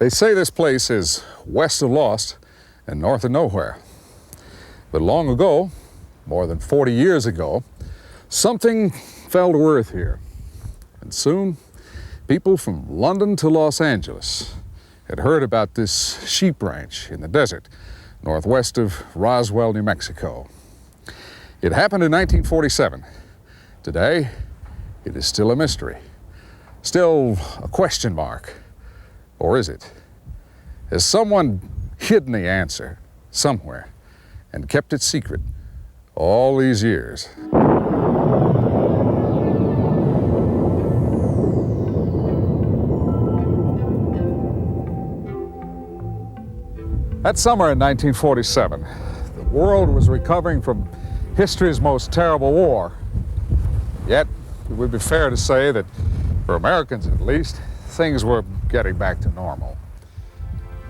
They say this place is west of Lost and north of nowhere. But long ago, more than 40 years ago, something fell to earth here. And soon, people from London to Los Angeles had heard about this sheep ranch in the desert northwest of Roswell, New Mexico. It happened in 1947. Today, it is still a mystery, still a question mark. Or is it? Has someone hidden the answer somewhere and kept it secret all these years? That summer in 1947, the world was recovering from history's most terrible war. Yet, it would be fair to say that, for Americans at least, things were getting back to normal.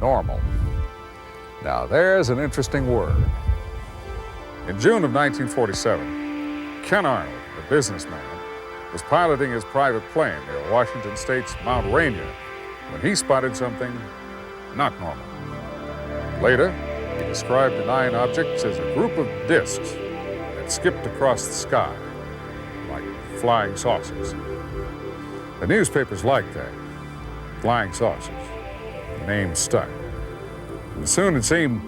Normal. Now, there's an interesting word. In June of 1947, Ken Arnold, a businessman, was piloting his private plane near Washington State's Mount Rainier when he spotted something not normal. Later, he described the 9 objects as a group of discs that skipped across the sky like flying saucers. The newspapers liked that. Flying saucers. The name stuck. And soon it seemed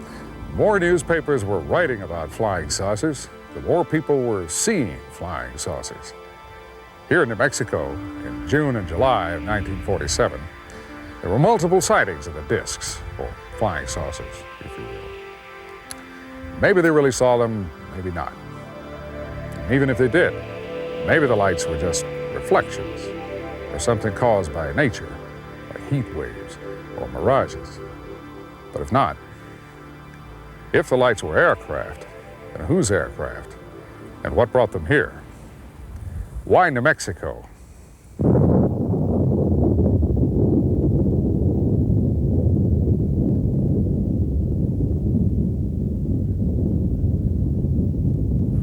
more newspapers were writing about flying saucers, the more people were seeing flying saucers. Here in New Mexico, in June and July of 1947, there were multiple sightings of the discs, or flying saucers, if you will. Maybe they really saw them, maybe not. And even if they did, maybe the lights were just reflections, or something caused by nature, like heat waves or mirages. But if not, if the lights were aircraft, then whose aircraft? And what brought them here? Why New Mexico?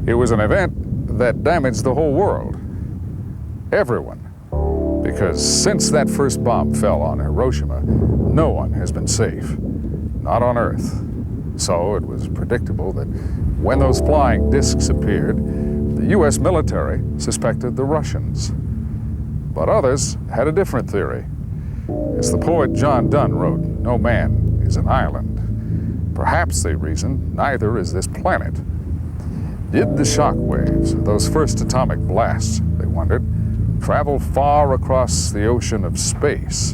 It was an event that damaged the whole world. Everyone. Because since that first bomb fell on Hiroshima, no one has been safe. Not on Earth. So it was predictable that when those flying discs appeared, the U.S. military suspected the Russians. But others had a different theory. As the poet John Donne wrote, "No man is an island." Perhaps, they reasoned, neither is this planet. Did the shock waves, those first atomic blasts, they wondered, travel far across the ocean of space?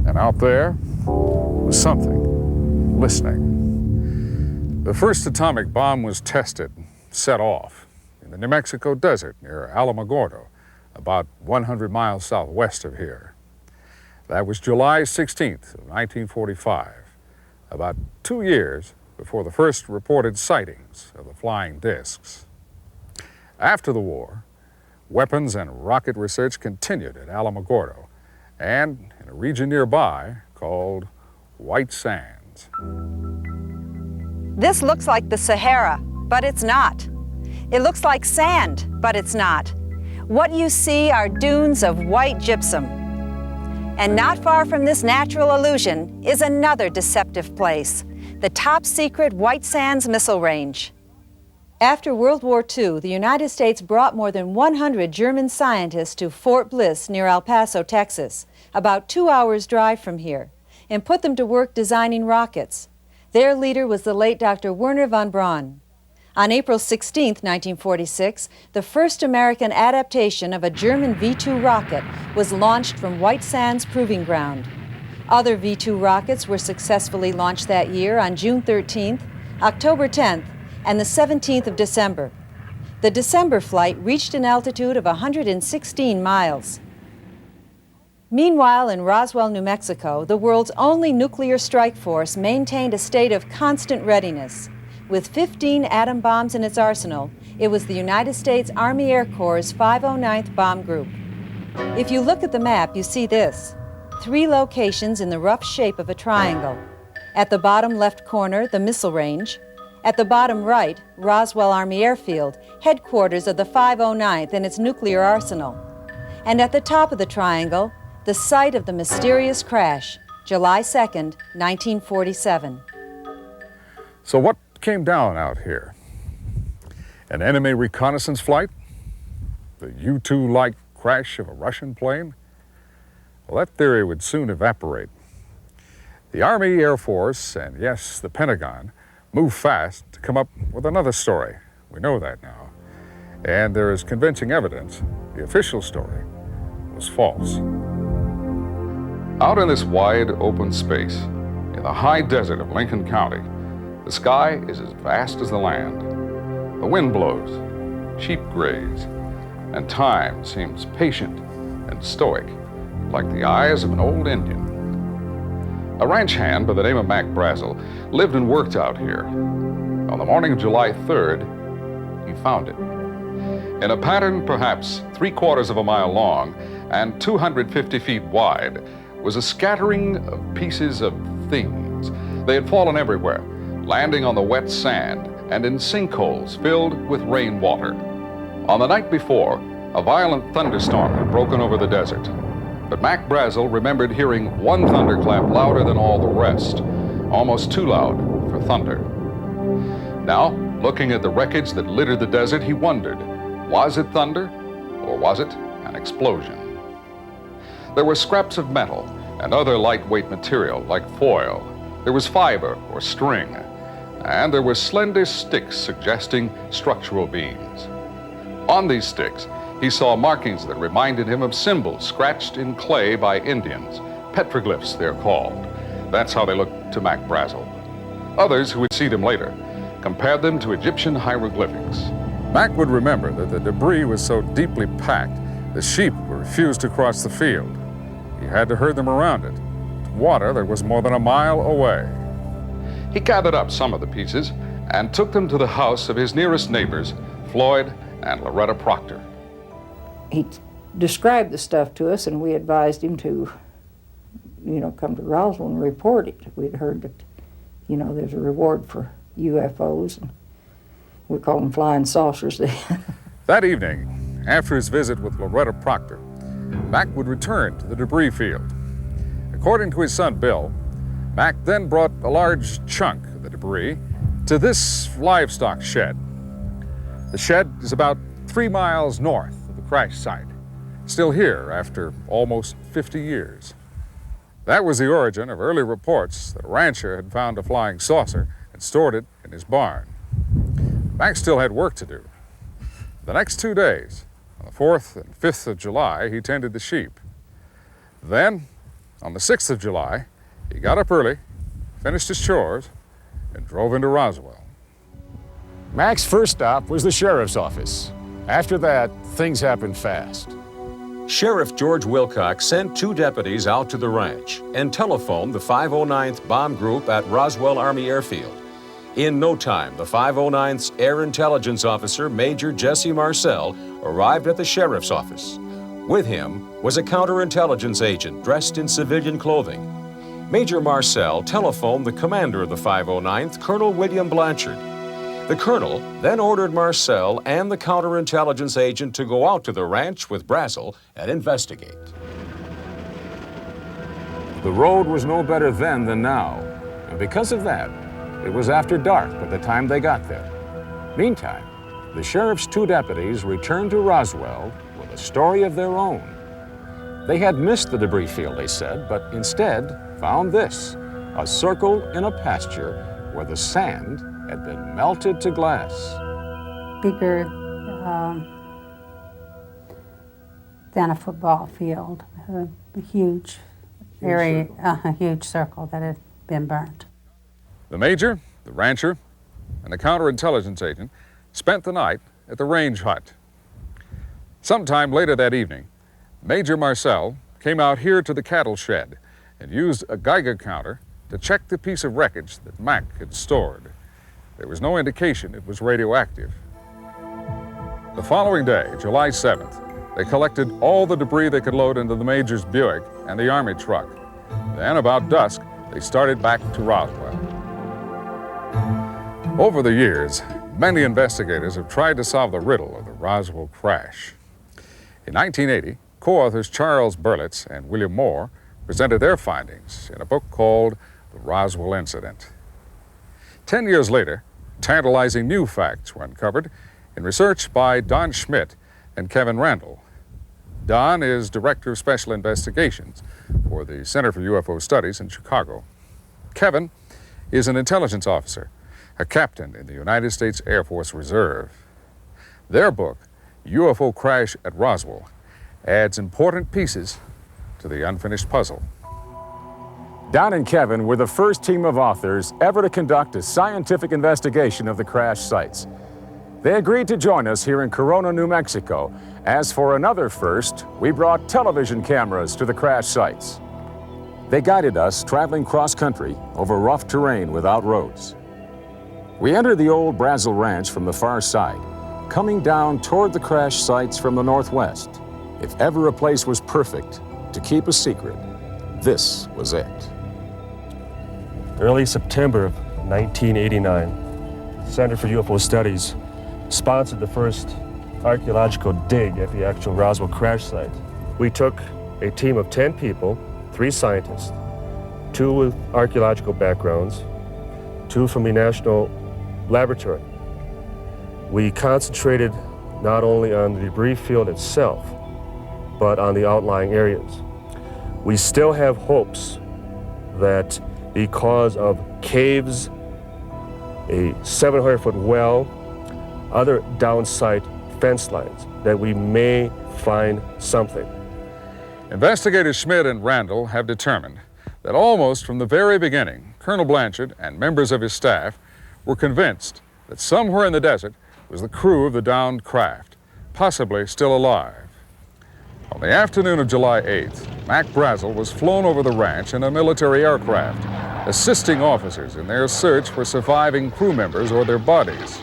And out there was something listening. The first atomic bomb was tested, set off, in the New Mexico desert near Alamogordo, about 100 miles southwest of here. That was July 16th of 1945, about 2 years before the first reported sightings of the flying discs. After the war, weapons and rocket research continued at Alamogordo and in a region nearby called White Sands. This looks like the Sahara, but it's not. It looks like sand, but it's not. What you see are dunes of white gypsum. And not far from this natural illusion is another deceptive place, the top-secret White Sands Missile Range. After World War II, the United States brought more than 100 German scientists to Fort Bliss near El Paso, Texas, about 2 hours' drive from here, and put them to work designing rockets. Their leader was the late Dr. Wernher von Braun. On April 16, 1946, the first American adaptation of a German V-2 rocket was launched from White Sands Proving Ground. Other V-2 rockets were successfully launched that year on June 13th, October 10th, and the 17th of December. The December flight reached an altitude of 116 miles. Meanwhile, in Roswell, New Mexico, the world's only nuclear strike force maintained a state of constant readiness. With 15 atom bombs in its arsenal, it was the United States Army Air Corps' 509th Bomb Group. If you look at the map, you see this: 3 locations in the rough shape of a triangle. At the bottom left corner, the missile range. At the bottom right, Roswell Army Airfield, headquarters of the 509th and its nuclear arsenal. And at the top of the triangle, the site of the mysterious crash, July 2nd, 1947. So what came down out here? An enemy reconnaissance flight? The U-2-like crash of a Russian plane? Well, that theory would soon evaporate. The Army, Air Force, and yes, the Pentagon moved fast to come up with another story. We know that now. And there is convincing evidence the official story was false. Out in this wide open space, in the high desert of Lincoln County, the sky is as vast as the land. The wind blows, sheep graze, and time seems patient and stoic, like the eyes of an old Indian. A ranch hand by the name of Mac Brazel lived and worked out here. On the morning of July 3rd, he found it. In a pattern perhaps 3/4 of a mile long and 250 feet wide was a scattering of pieces of things. They had fallen everywhere, landing on the wet sand and in sinkholes filled with rainwater. On the night before, a violent thunderstorm had broken over the desert. But Mac Brazel remembered hearing one thunderclap louder than all the rest, almost too loud for thunder. Now, looking at the wreckage that littered the desert, he wondered, was it thunder or was it an explosion? There were scraps of metal and other lightweight material like foil. There was fiber or string, and there were slender sticks suggesting structural beams. On these sticks, he saw markings that reminded him of symbols scratched in clay by Indians. Petroglyphs, they're called. That's how they looked to Mac Brazel. Others who would see them later compared them to Egyptian hieroglyphics. Mac would remember that the debris was so deeply packed, the sheep refused to cross the field. He had to herd them around it, to water that was more than a mile away. He gathered up some of the pieces and took them to the house of his nearest neighbors, Floyd and Loretta Proctor. He described the stuff to us, and we advised him to, come to Roswell and report it. We'd heard that, there's a reward for UFOs, and we call them flying saucers then. That evening, after his visit with Loretta Proctor, Mac would return to the debris field. According to his son Bill, Mac then brought a large chunk of the debris to this livestock shed. The shed is about 3 miles north of the crash site, still here after almost 50 years. That was the origin of early reports that a rancher had found a flying saucer and stored it in his barn. Mac still had work to do. The next 2 days, on the 4th and 5th of July, he tended the sheep. Then, on the 6th of July, he got up early, finished his chores, and drove into Roswell. Mac's first stop was the sheriff's office. After that, things happened fast. Sheriff George Wilcox sent 2 deputies out to the ranch and telephoned the 509th Bomb Group at Roswell Army Airfield. In no time, the 509th's Air Intelligence Officer, Major Jesse Marcel, arrived at the sheriff's office. With him was a counterintelligence agent dressed in civilian clothing. Major Marcel telephoned the commander of the 509th, Colonel William Blanchard. The colonel then ordered Marcel and the counterintelligence agent to go out to the ranch with Brazel and investigate. The road was no better then than now, and because of that, it was after dark by the time they got there. Meantime, the sheriff's 2 deputies returned to Roswell with a story of their own. They had missed the debris field, they said, but instead found this, a circle in a pasture where the sand had been melted to glass. Bigger than a football field, a huge area, a huge circle that had been burnt. The major, the rancher, and the counterintelligence agent spent the night at the range hut. Sometime later that evening, Major Marcel came out here to the cattle shed and used a Geiger counter to check the piece of wreckage that Mac had stored. There was no indication it was radioactive. The following day, July 7th, they collected all the debris they could load into the Major's Buick and the Army truck. Then, about dusk, they started back to Roswell. Over the years, many investigators have tried to solve the riddle of the Roswell crash. In 1980, co-authors Charles Berlitz and William Moore presented their findings in a book called The Roswell Incident. 10 years later, tantalizing new facts were uncovered in research by Don Schmitt and Kevin Randle. Don is Director of Special Investigations for the Center for UFO Studies in Chicago. Kevin is an intelligence officer, a captain in the United States Air Force Reserve. Their book, UFO Crash at Roswell, adds important pieces to the unfinished puzzle. Don and Kevin were the first team of authors ever to conduct a scientific investigation of the crash sites. They agreed to join us here in Corona, New Mexico. As for another first, we brought television cameras to the crash sites. They guided us traveling cross-country over rough terrain without roads. We entered the old Brazil Ranch from the far side, coming down toward the crash sites from the northwest. If ever a place was perfect to keep a secret, this was it. Early September of 1989, the Center for UFO Studies sponsored the first archaeological dig at the actual Roswell crash site. We took a team of 10 people, 3 scientists, 2 with archaeological backgrounds, 2 from the National Laboratory. We concentrated not only on the debris field itself, but on the outlying areas. We still have hopes that because of caves, a 700-foot well, other downsite fence lines, that we may find something. Investigators Schmitt and Randle have determined that almost from the very beginning, Colonel Blanchard and members of his staff were convinced that somewhere in the desert was the crew of the downed craft, possibly still alive. On the afternoon of July 8th, Mac Brazel was flown over the ranch in a military aircraft, assisting officers in their search for surviving crew members or their bodies.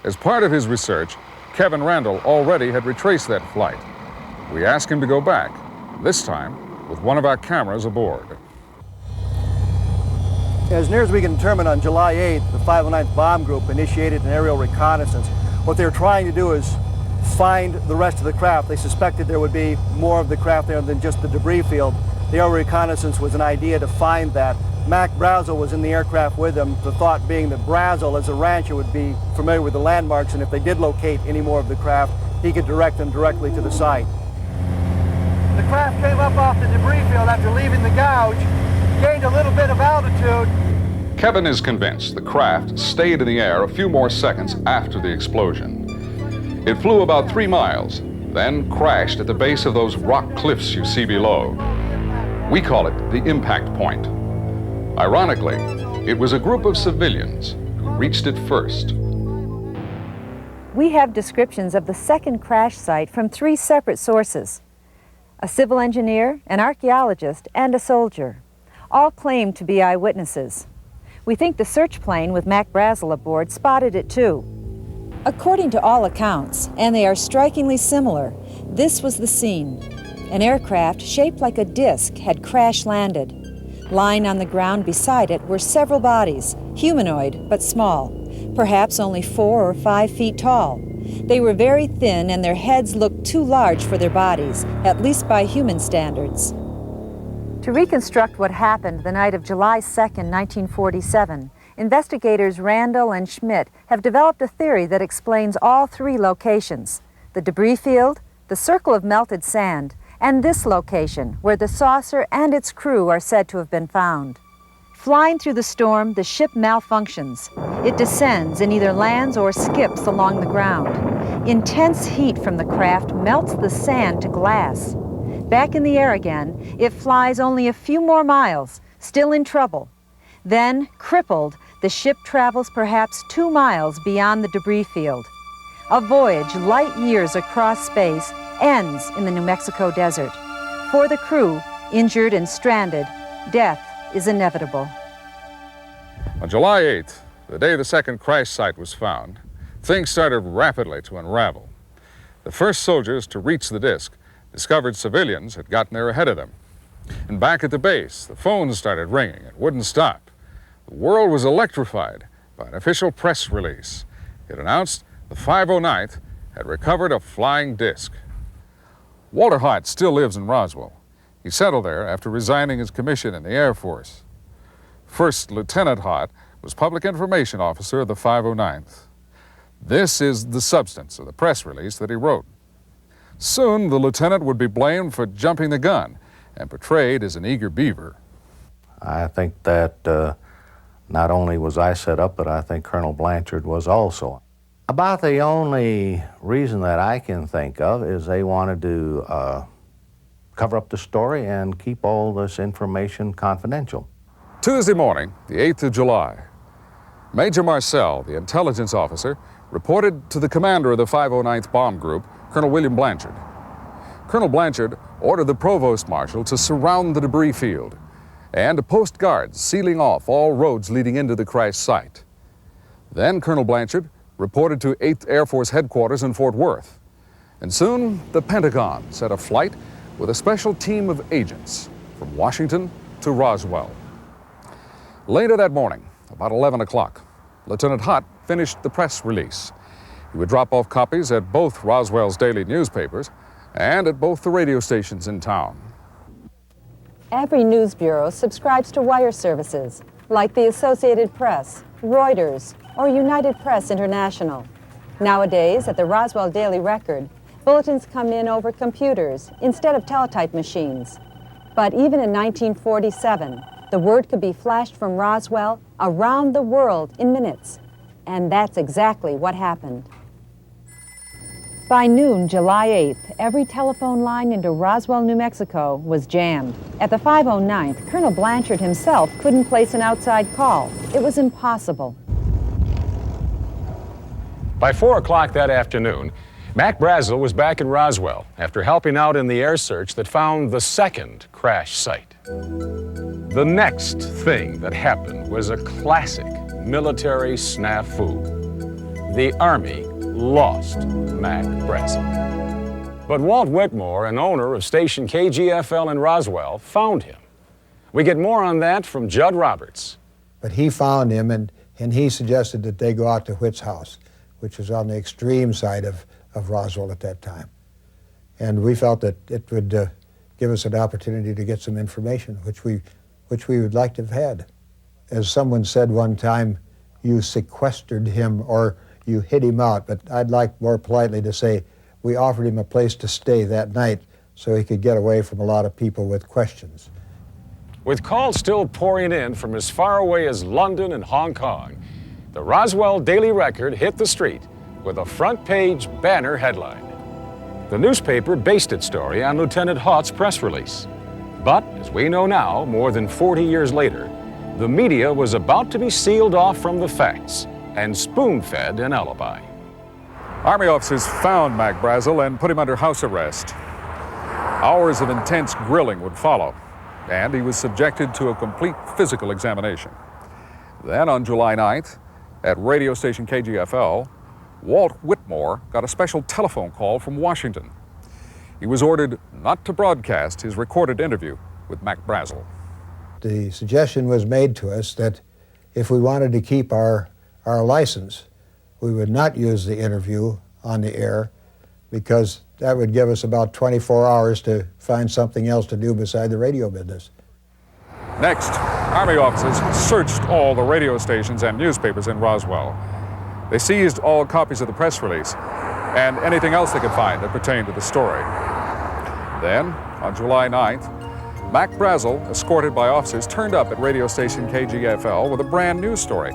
As part of his research, Kevin Randle already had retraced that flight. We asked him to go back, this time with one of our cameras aboard. As near as we can determine, on July 8th, the 509th Bomb Group initiated an aerial reconnaissance. What they were trying to do is find the rest of the craft. They suspected there would be more of the craft there than just the debris field. The aerial reconnaissance was an idea to find that. Mac Brazel was in the aircraft with them, the thought being that Brazel, as a rancher, would be familiar with the landmarks, and if they did locate any more of the craft, he could direct them directly to the site. The craft came up off the debris field after leaving the gouge, gained a little bit of altitude. Kevin is convinced the craft stayed in the air a few more seconds after the explosion. It flew about 3 miles, then crashed at the base of those rock cliffs you see below. We call it the impact point. Ironically, it was a group of civilians who reached it first. We have descriptions of the second crash site from 3 separate sources. A civil engineer, an archaeologist, and a soldier. All claim to be eyewitnesses. We think the search plane with Mac Brazel aboard spotted it too. According to all accounts, and they are strikingly similar, this was the scene. An aircraft shaped like a disc had crash landed. Lying on the ground beside it were several bodies, humanoid but small, perhaps only 4 or 5 feet tall. They were very thin and their heads looked too large for their bodies, at least by human standards. To reconstruct what happened the night of July 2nd, 1947, investigators Randle and Schmitt have developed a theory that explains all 3 locations: the debris field, the circle of melted sand, and this location where the saucer and its crew are said to have been found. Flying through the storm, the ship malfunctions. It descends and either lands or skips along the ground. Intense heat from the craft melts the sand to glass. Back in the air again, it flies only a few more miles, still in trouble. Then, crippled, the ship travels perhaps 2 miles beyond the debris field. A voyage light years across space ends in the New Mexico desert. For the crew, injured and stranded, death is inevitable. On July 8th, the day the second crash site was found, things started rapidly to unravel. The first soldiers to reach the disk discovered civilians had gotten there ahead of them. And back at the base, the phones started ringing and wouldn't stop. The world was electrified by an official press release. It announced the 509th had recovered a flying disc. Walter Hart still lives in Roswell. He settled there after resigning his commission in the Air Force. First Lieutenant Hott was Public Information Officer of the 509th. This is the substance of the press release that he wrote. Soon, the lieutenant would be blamed for jumping the gun and portrayed as an eager beaver. I think that not only was I set up, but I think Colonel Blanchard was also. About the only reason that I can think of is they wanted to cover up the story and keep all this information confidential. Tuesday morning, the 8th of July, Major Marcel, the intelligence officer, reported to the commander of the 509th Bomb Group, Colonel William Blanchard. Colonel Blanchard ordered the provost marshal to surround the debris field and to post guards sealing off all roads leading into the crash site. Then Colonel Blanchard reported to 8th Air Force headquarters in Fort Worth. And soon, the Pentagon set a flight with a special team of agents from Washington to Roswell. Later that morning, about 11 o'clock, Lieutenant Hott finished the press release. He would drop off copies at both Roswell's daily newspapers and at both the radio stations in town. Every news bureau subscribes to wire services, like the Associated Press, Reuters, or United Press International. Nowadays, at the Roswell Daily Record, bulletins come in over computers instead of teletype machines. But even in 1947, the word could be flashed from Roswell around the world in minutes. And that's exactly what happened. By noon, July 8th, every telephone line into Roswell, New Mexico was jammed. At the 509th, Colonel Blanchard himself couldn't place an outside call. It was impossible. By 4 o'clock that afternoon, Mac Brazel was back in Roswell after helping out in the air search that found the second crash site. The next thing that happened was a classic military snafu. The Army lost Mac Brazel. But Walt Whitmore, an owner of station KGFL in Roswell, found him. We get more on that from Judd Roberts. But he found him, and he suggested that they go out to Whit's house, which was on the extreme side of Roswell at that time. And we felt that it would give us an opportunity to get some information, which we would like to have had. As someone said one time, you sequestered him or you hid him out, but I'd like more politely to say we offered him a place to stay that night so he could get away from a lot of people with questions. With calls still pouring in from as far away as London and Hong Kong, the Roswell Daily Record hit the street with a front-page banner headline. The newspaper based its story on Lieutenant Hott's press release. But, as we know now, more than 40 years later, the media was about to be sealed off from the facts and spoon-fed an alibi. Army officers found Mac Brazel and put him under house arrest. Hours of intense grilling would follow, and he was subjected to a complete physical examination. Then on July 9th, at radio station KGFL, Walt Whitmore got a special telephone call from Washington. He was ordered not to broadcast his recorded interview with Mac Brazel. The suggestion was made to us that if we wanted to keep our license, we would not use the interview on the air because that would give us about 24 hours to find something else to do beside the radio business. Next, Army officers searched all the radio stations and newspapers in Roswell. They seized all copies of the press release and anything else they could find that pertained to the story. Then, on July 9th, Mac Brazel, escorted by officers, turned up at radio station KGFL with a brand new story,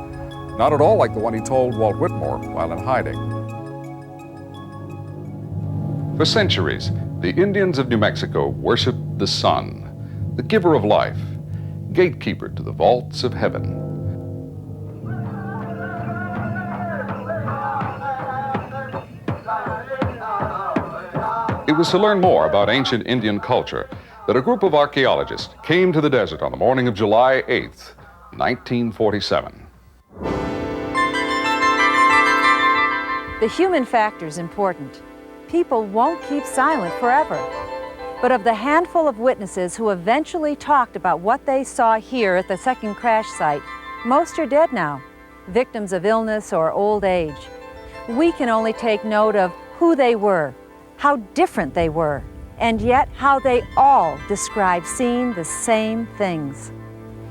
not at all like the one he told Walt Whitmore while in hiding. For centuries, the Indians of New Mexico worshiped the sun, the giver of life, gatekeeper to the vaults of heaven. It was to learn more about ancient Indian culture that a group of archaeologists came to the desert on the morning of July 8th, 1947. The human factor is important. People won't keep silent forever. But of the handful of witnesses who eventually talked about what they saw here at the second crash site, most are dead now, victims of illness or old age. We can only take note of who they were, how different they were, and yet how they all describe seeing the same things.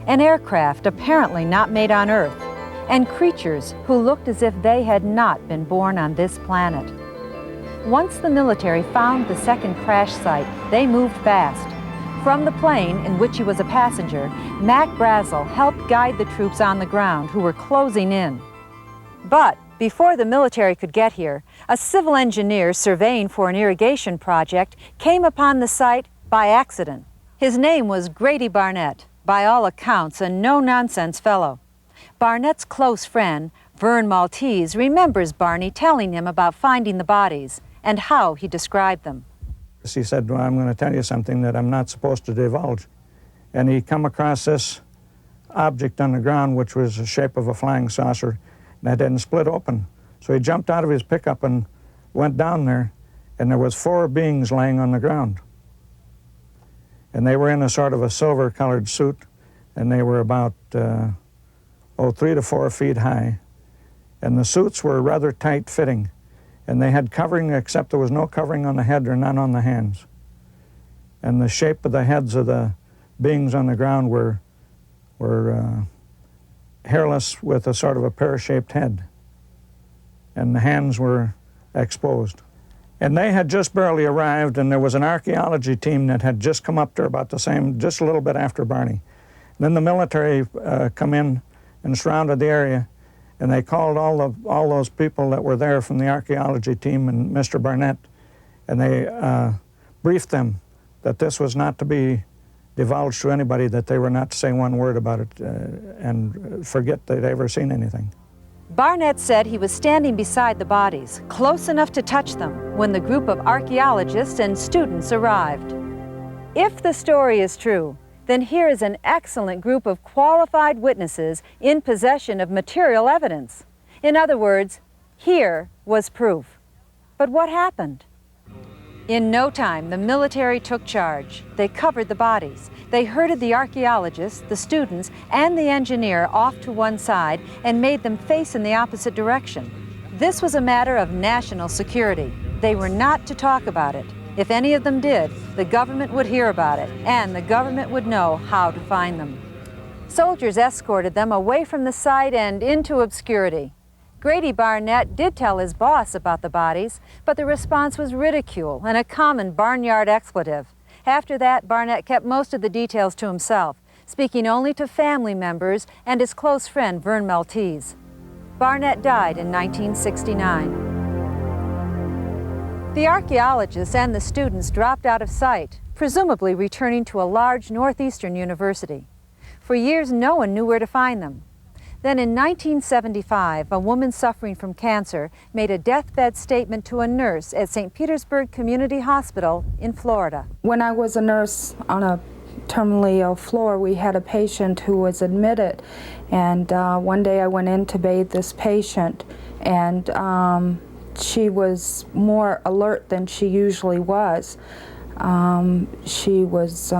An aircraft apparently not made on Earth, and creatures who looked as if they had not been born on this planet. Once the military found the second crash site, they moved fast. From the plane, in which he was a passenger, Mac Brazel helped guide the troops on the ground who were closing in. But before the military could get here, a civil engineer surveying for an irrigation project came upon the site by accident. His name was Grady Barnett, by all accounts a no-nonsense fellow. Barnett's close friend, Vern Maltese, remembers Barney telling him about finding the bodies and how he described them. He said, well, I'm going to tell you something that I'm not supposed to divulge. And he come across this object on the ground, which was the shape of a flying saucer, and it hadn't split open. So he jumped out of his pickup and went down there, and there was 4 beings laying on the ground. And they were in a sort of a silver-colored suit, and they were about 3 to 4 feet high. And the suits were rather tight-fitting, and they had covering, except there was no covering on the head or none on the hands. And the shape of the heads of the beings on the ground were hairless with a sort of a pear-shaped head, and the hands were exposed. And they had just barely arrived, and there was an archaeology team that had just come up there about the same, just a little bit after Barney. Then the military come in and surrounded the area, and they called all those people that were there from the archaeology team and Mr. Barnett, and they briefed them that this was not to be divulged to anybody, that they were not to say one word about it and forget they'd ever seen anything. Barnett said he was standing beside the bodies, close enough to touch them, when the group of archaeologists and students arrived. If the story is true, then here is an excellent group of qualified witnesses in possession of material evidence. In other words, here was proof. But what happened? In no time, the military took charge. They covered the bodies. They herded the archaeologists, the students, and the engineer off to one side and made them face in the opposite direction. This was a matter of national security. They were not to talk about it. If any of them did, the government would hear about it, and the government would know how to find them. Soldiers escorted them away from the site and into obscurity. Grady Barnett did tell his boss about the bodies, but the response was ridicule and a common barnyard expletive. After that, Barnett kept most of the details to himself, speaking only to family members and his close friend Vern Maltese. Barnett died in 1969. The archaeologists and the students dropped out of sight, presumably returning to a large northeastern university. For years, no one knew where to find them. Then in 1975, a woman suffering from cancer made a deathbed statement to a nurse at St. Petersburg Community Hospital in Florida. When I was a nurse on a terminally ill floor, we had a patient who was admitted, and one day I went in to bathe this patient, and she was more alert than she usually was. She was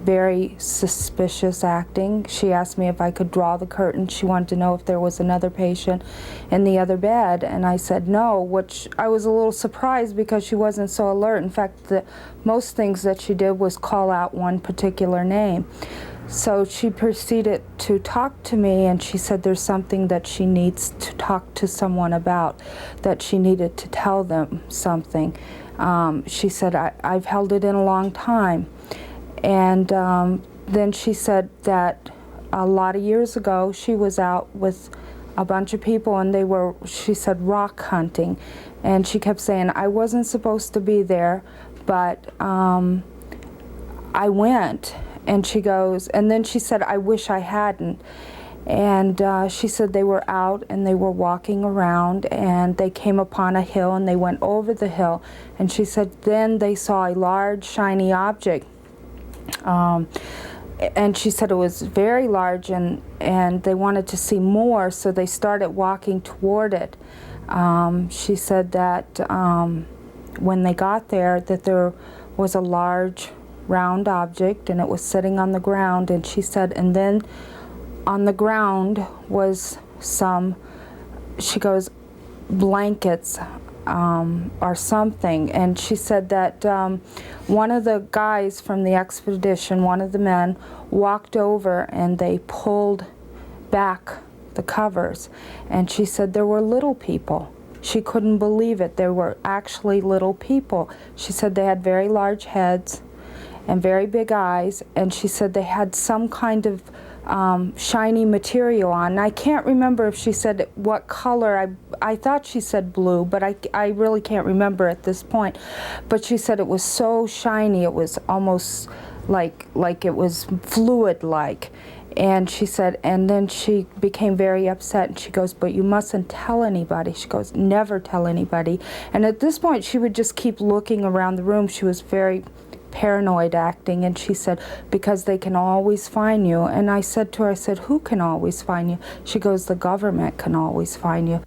very suspicious acting. She asked me if I could draw the curtain. She wanted to know if there was another patient in the other bed, and I said no, which I was a little surprised because she wasn't so alert. In fact, the most things that she did was call out one particular name. So she proceeded to talk to me, and she said there's something that she needs to talk to someone about, that she needed to tell them something. She said, I've held it in a long time. And then she said that a lot of years ago she was out with a bunch of people, and they were, she said, rock hunting. And she kept saying, I wasn't supposed to be there, but I went. And she goes, and then she said, I wish I hadn't. And she said they were out and they were walking around, and they came upon a hill and they went over the hill. And she said then they saw a large shiny object. And she said it was very large, and they wanted to see more, so they started walking toward it. She said that when they got there, that there was a large round object, and it was sitting on the ground. And she said, and then on the ground was some, she goes, blankets. or something. And she said that one of the guys from the expedition, one of the men, walked over and they pulled back the covers. And she said there were little people. She couldn't believe it. There were actually little people. She said they had very large heads and very big eyes, and she said they had some kind of shiny material on. And I can't remember if she said what color. I thought she said blue, but I really can't remember at this point. But she said it was so shiny, it was almost like it was fluid-like. And she said, and then she became very upset, and she goes, but you mustn't tell anybody. She goes, never tell anybody. And at this point, she would just keep looking around the room. She was very paranoid acting, and she said, because they can always find you. And I said to her, I said, who can always find you? She goes, the government can always find you.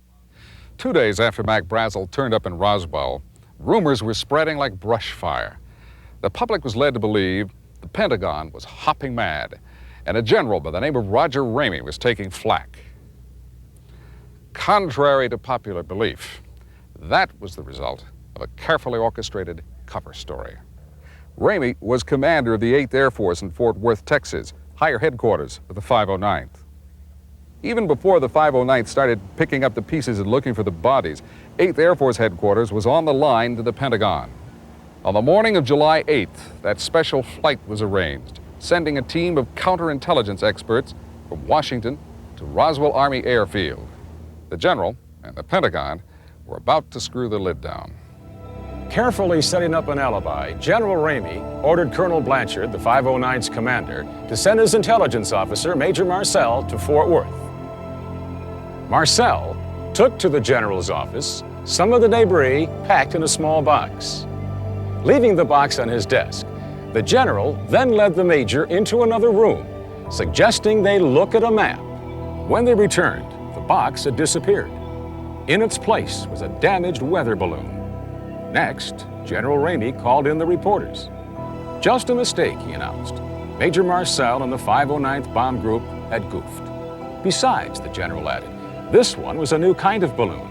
2 days after Mac Brazel turned up in Roswell, rumors were spreading like brush fire. The public was led to believe the Pentagon was hopping mad, and a general by the name of Roger Ramey was taking flack. Contrary to popular belief, that was the result of a carefully orchestrated cover story. Ramey was commander of the 8th Air Force in Fort Worth, Texas, higher headquarters of the 509th. Even before the 509th started picking up the pieces and looking for the bodies, 8th Air Force headquarters was on the line to the Pentagon. On the morning of July 8th, that special flight was arranged, sending a team of counterintelligence experts from Washington to Roswell Army Airfield. The general and the Pentagon were about to screw the lid down. Carefully setting up an alibi, General Ramey ordered Colonel Blanchard, the 509th's commander, to send his intelligence officer, Major Marcel, to Fort Worth. Marcel took to the general's office some of the debris packed in a small box. Leaving the box on his desk, the general then led the major into another room, suggesting they look at a map. When they returned, the box had disappeared. In its place was a damaged weather balloon. Next, General Ramey called in the reporters. Just a mistake, he announced. Major Marcel and the 509th Bomb Group had goofed. Besides, the general added, this one was a new kind of balloon.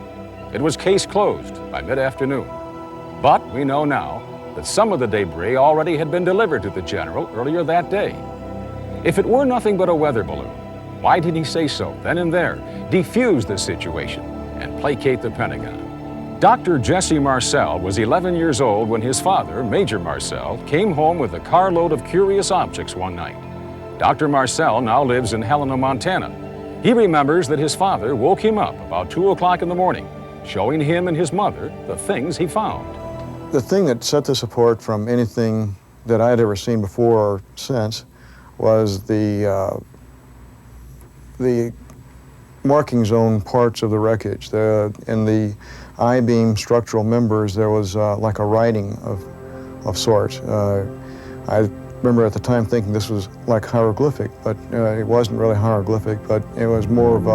It was case closed by mid-afternoon. But we know now that some of the debris already had been delivered to the general earlier that day. If it were nothing but a weather balloon, why did he say so then and there, defuse the situation, and placate the Pentagon? Dr. Jesse Marcel was 11 years old when his father, Major Marcel, came home with a carload of curious objects one night. Dr. Marcel now lives in Helena, Montana. He remembers that his father woke him up about 2 o'clock in the morning, showing him and his mother the things he found. The thing that set this apart from anything that I had ever seen before or since was the marking zone parts of the wreckage. In the I-beam structural members, there was like a writing of sorts. I remember at the time thinking this was like hieroglyphic, but it wasn't really hieroglyphic, but it was more of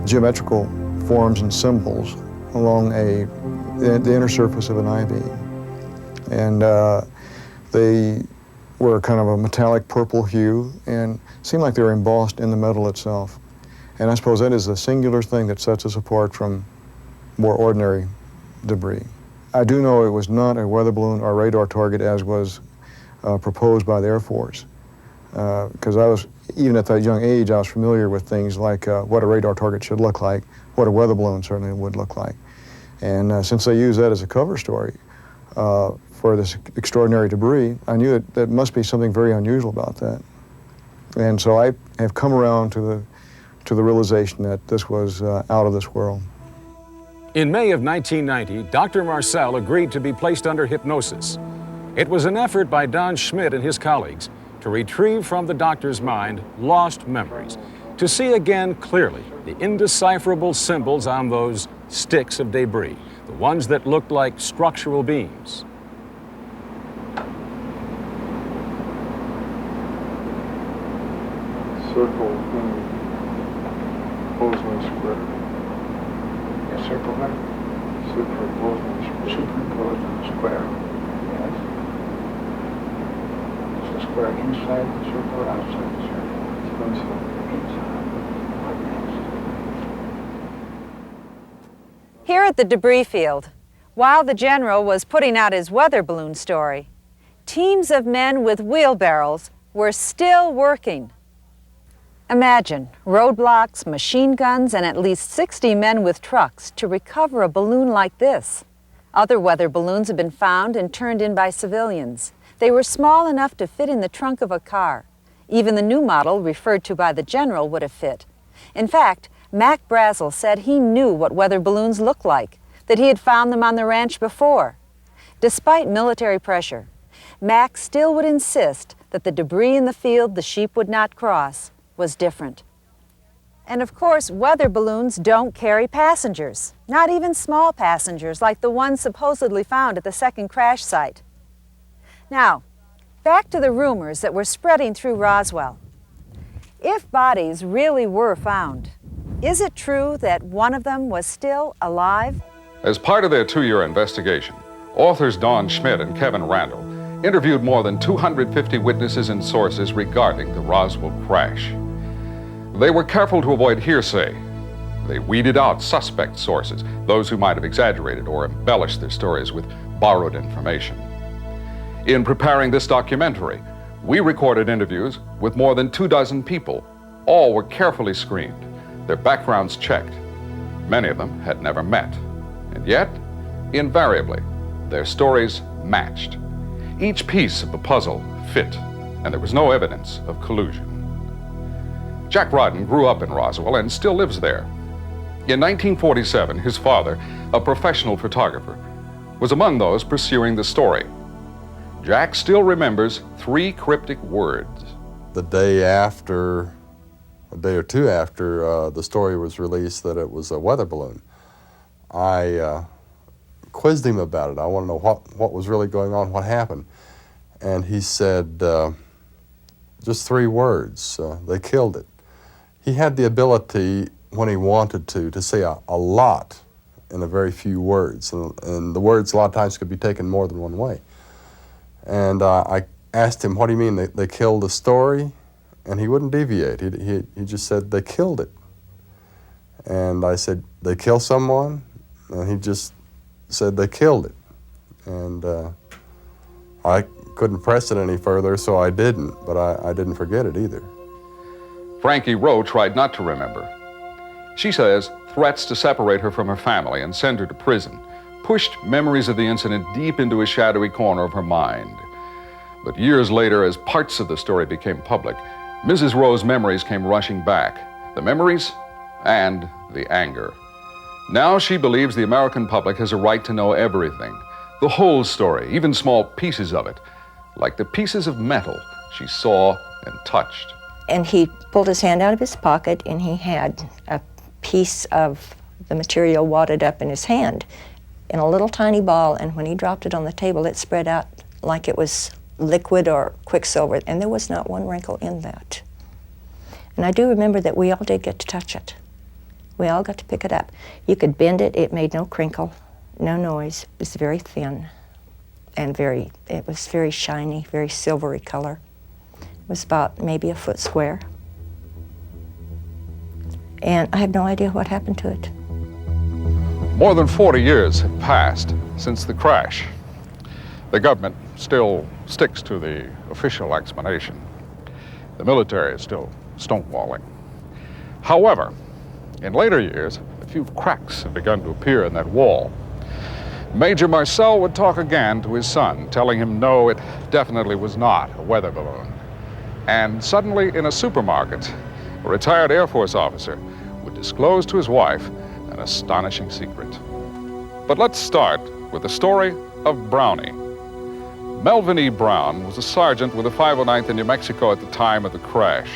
geometrical forms and symbols along the inner surface of an I-beam. And they were kind of a metallic purple hue and seemed like they were embossed in the metal itself. And I suppose that is the singular thing that sets us apart from more ordinary debris. I do know it was not a weather balloon or radar target as was proposed by the Air Force. Because even at that young age, I was familiar with things like what a radar target should look like, what a weather balloon certainly would look like. And since they used that as a cover story for this extraordinary debris, I knew that there must be something very unusual about that. And so I have come around to the realization that this was out of this world. In May of 1990, Dr. Marcel agreed to be placed under hypnosis. It was an effort by Don Schmitt and his colleagues to retrieve from the doctor's mind lost memories, to see again clearly the indecipherable symbols on those sticks of debris, the ones that looked like structural beams. Circle in Bozeman Square. A circle there? Circle Bozeman Square. Superimposed on the square. Yes. Is the square inside the circle or outside the circle? It's inside. Inside. What next? Here at at the debris field, while the general was putting out his weather balloon story, teams of men with wheelbarrows were still working. Imagine roadblocks, machine guns, and at least 60 men with trucks to recover a balloon like this. Other weather balloons have been found and turned in by civilians. They were small enough to fit in the trunk of a car. Even the new model referred to by the general would have fit. In fact, Mac Brazel said he knew what weather balloons looked like, that he had found them on the ranch before. Despite military pressure, Mac still would insist that the debris in the field the sheep would not cross was different. And of course, weather balloons don't carry passengers, not even small passengers like the ones supposedly found at the second crash site. Now, back to the rumors that were spreading through Roswell. If bodies really were found, is it true that one of them was still alive? As part of their 2-year investigation, authors Dawn Schmitt and Kevin Randle interviewed more than 250 witnesses and sources regarding the Roswell crash. They were careful to avoid hearsay. They weeded out suspect sources, those who might have exaggerated or embellished their stories with borrowed information. In preparing this documentary, we recorded interviews with more than 24 people. All were carefully screened, their backgrounds checked. Many of them had never met, and yet, invariably, their stories matched. Each piece of the puzzle fit, and there was no evidence of collusion. Jack Rodden grew up in Roswell and still lives there. In 1947, his father, a professional photographer, was among those pursuing the story. Jack still remembers 3 cryptic words. The day after, a day or two after the story was released that it was a weather balloon, I quizzed him about it. I want to know what was really going on, what happened. And he said, just 3 words, they killed it. He had the ability, when he wanted to say a lot in a very few words. And the words a lot of times could be taken more than one way. And I asked him, what do you mean, they killed the story? And he wouldn't deviate. He just said, they killed it. And I said, they kill someone? And he just said, they killed it. And I couldn't press it any further, so I didn't, but I didn't forget it either. Frankie Rowe tried not to remember. She says threats to separate her from her family and send her to prison pushed memories of the incident deep into a shadowy corner of her mind. But years later, as parts of the story became public, Mrs. Rowe's memories came rushing back. The memories and the anger. Now she believes the American public has a right to know everything, the whole story, even small pieces of it, like the pieces of metal she saw and touched. And he pulled his hand out of his pocket and he had a piece of the material wadded up in his hand in a little tiny ball, and when he dropped it on the table, it spread out like it was liquid or quicksilver, and there was not one wrinkle in that. And I do remember that we all did get to touch it. We all got to pick it up. You could bend it, it made no crinkle, no noise. It was very thin and it was very shiny, very silvery color. It was about maybe a foot square. And I have no idea what happened to it. More than 40 years have passed since the crash. The government still sticks to the official explanation. The military is still stonewalling. However, in later years, a few cracks have begun to appear in that wall. Major Marcel would talk again to his son, telling him no, it definitely was not a weather balloon. And suddenly, in a supermarket, a retired Air Force officer would disclose to his wife an astonishing secret. But let's start with the story of Brownie. Melvin E. Brown was a sergeant with the 509th in New Mexico at the time of the crash.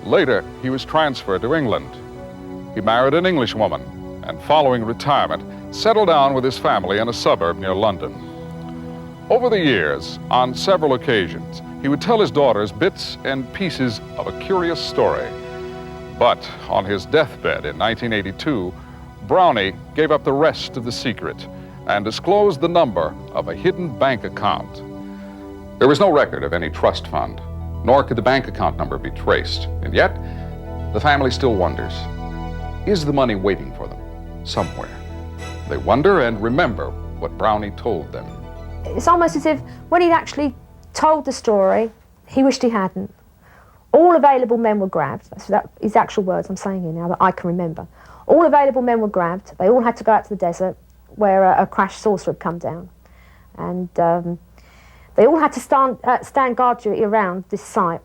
Later, he was transferred to England. He married an English woman, and following retirement, settled down with his family in a suburb near London. Over the years, on several occasions, he would tell his daughters bits and pieces of a curious story. But on his deathbed in 1982, Brownie gave up the rest of the secret and disclosed the number of a hidden bank account. There was no record of any trust fund, nor could the bank account number be traced. And yet, the family still wonders, is the money waiting for them somewhere? They wonder and remember what Brownie told them. It's almost as if when he'd actually told the story, he wished he hadn't. All available men were grabbed. That's his actual words I'm saying here now that I can remember. All available men were grabbed. They all had to go out to the desert where a crashed saucer had come down. And they all had to stand guard duty around this site.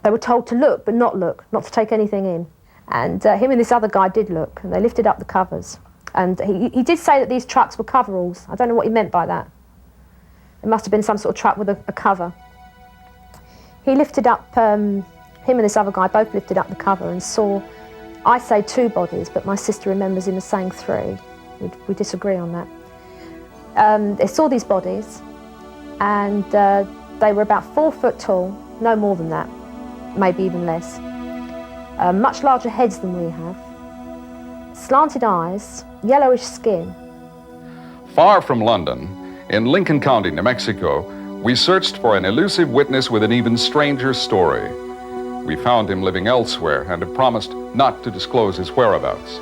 They were told to look, but not look, not to take anything in. And him and this other guy did look, and they lifted up the covers. And he did say that these trucks were coveralls. I don't know what he meant by that. It must have been some sort of truck with a cover. He lifted up, him and this other guy both lifted up the cover and saw, I say 2 bodies, but my sister remembers him as saying 3. We disagree on that. They saw these bodies, and they were about 4 foot tall, no more than that, maybe even less. Much larger heads than we have, slanted eyes, yellowish skin. Far from London, in Lincoln County, New Mexico, we searched for an elusive witness with an even stranger story. We found him living elsewhere and have promised not to disclose his whereabouts.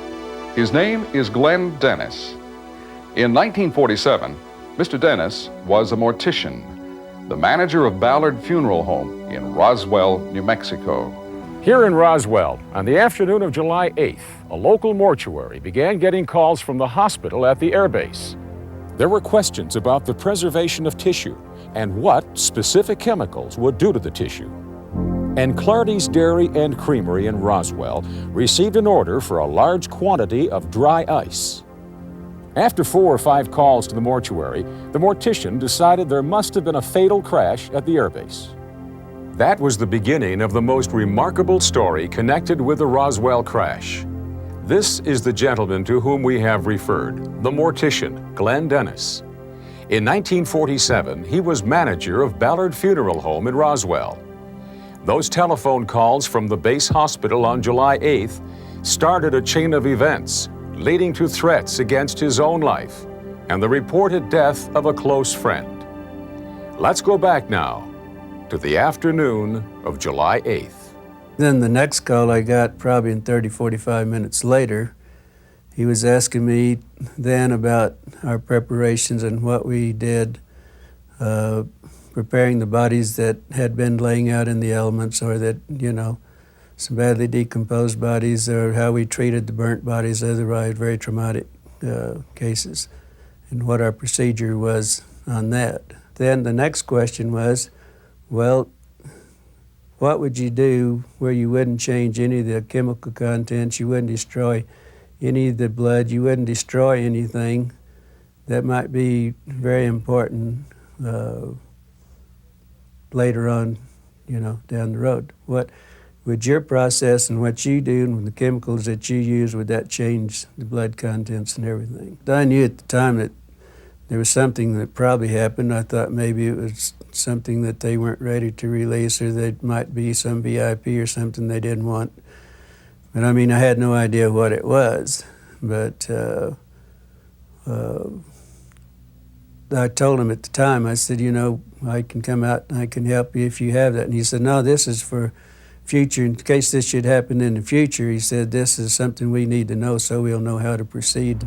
His name is Glenn Dennis. In 1947, Mr. Dennis was a mortician, the manager of Ballard Funeral Home in Roswell, New Mexico. Here in Roswell, on the afternoon of July 8th, a local mortuary began getting calls from the hospital at the airbase. There were questions about the preservation of tissue and what specific chemicals would do to the tissue. And Clardy's Dairy and Creamery in Roswell received an order for a large quantity of dry ice. After 4 or 5 calls to the mortuary, the mortician decided there must have been a fatal crash at the airbase. That was the beginning of the most remarkable story connected with the Roswell crash. This is the gentleman to whom we have referred, the mortician, Glenn Dennis. In 1947, he was manager of Ballard Funeral Home in Roswell. Those telephone calls from the base hospital on July 8th started a chain of events leading to threats against his own life and the reported death of a close friend. Let's go back now to the afternoon of July 8th. Then the next call I got probably in 30, 45 minutes later, he was asking me then about our preparations and what we did preparing the bodies that had been laying out in the elements, or that, you know, some badly decomposed bodies, or how we treated the burnt bodies, otherwise very traumatic cases, and what our procedure was on that. Then the next question was, well, what would you do where you wouldn't change any of the chemical contents, you wouldn't destroy any of the blood, you wouldn't destroy anything that might be very important later on, you know, down the road? What would your process and what you do and the chemicals that you use, would that change the blood contents and everything? I knew at the time that there was something that probably happened. I thought maybe it was something that they weren't ready to release, or that might be some VIP or something they didn't want. But I mean, I had no idea what it was. But I told him at the time, I said, you know, I can come out and I can help you if you have that. And he said, no, this is for future, in case this should happen in the future. He said, this is something we need to know so we'll know how to proceed.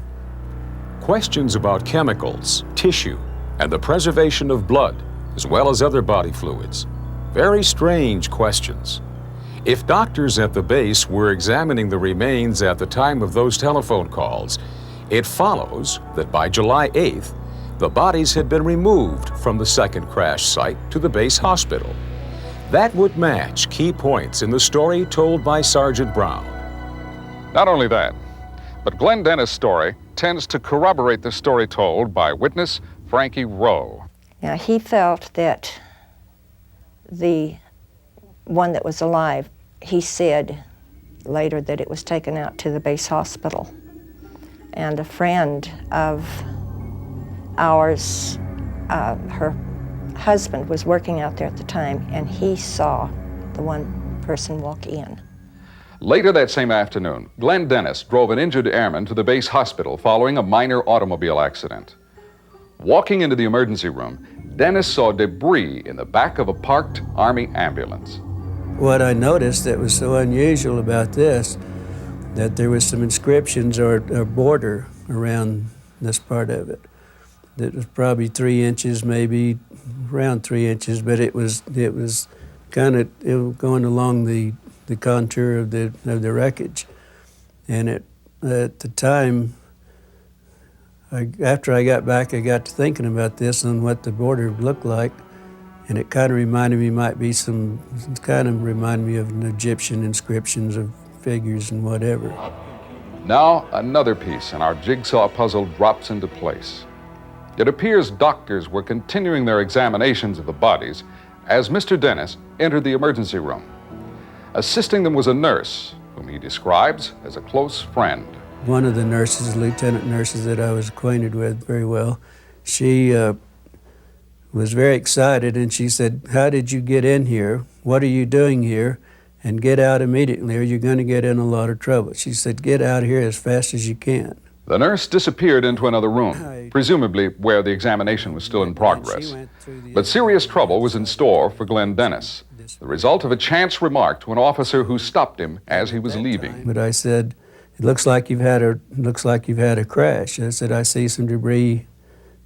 Questions about chemicals, tissue, and the preservation of blood, as well as other body fluids. Very strange questions. If doctors at the base were examining the remains at the time of those telephone calls, it follows that by July 8th, the bodies had been removed from the second crash site to the base hospital. That would match key points in the story told by Sergeant Brown. Not only that, but Glenn Dennis' story tends to corroborate the story told by witness Frankie Rowe. Now, he felt that the one that was alive, he said later that it was taken out to the base hospital. And a friend of ours, her husband was working out there at the time, and he saw the one person walk in. Later that same afternoon, Glenn Dennis drove an injured airman to the base hospital following a minor automobile accident. Walking into the emergency room, Dennis saw debris in the back of a parked Army ambulance. What I noticed that was so unusual about this, that there was some inscriptions or border around this part of it. It was probably 3 inches, maybe around 3 inches, but it was kind of going along the contour of the wreckage. And at the time, after I got back, I got to thinking about this and what the border looked like, and it kind of reminded me of an Egyptian inscriptions of figures and whatever. Now another piece in our jigsaw puzzle drops into place. It appears doctors were continuing their examinations of the bodies as Mr. Dennis entered the emergency room. Assisting them was a nurse, whom he describes as a close friend. One of the nurses, lieutenant nurses that I was acquainted with very well, she was very excited, and she said, "How did you get in here? What are you doing here? And get out immediately or you're going to get in a lot of trouble." She said, "Get out of here as fast as you can." The nurse disappeared into another room, presumably where the examination was still in progress. But serious trouble was in store for Glenn Dennis, the result of a chance remark to an officer who stopped him as he was leaving. But I said, "It looks like you've had a crash." I said, "I see some debris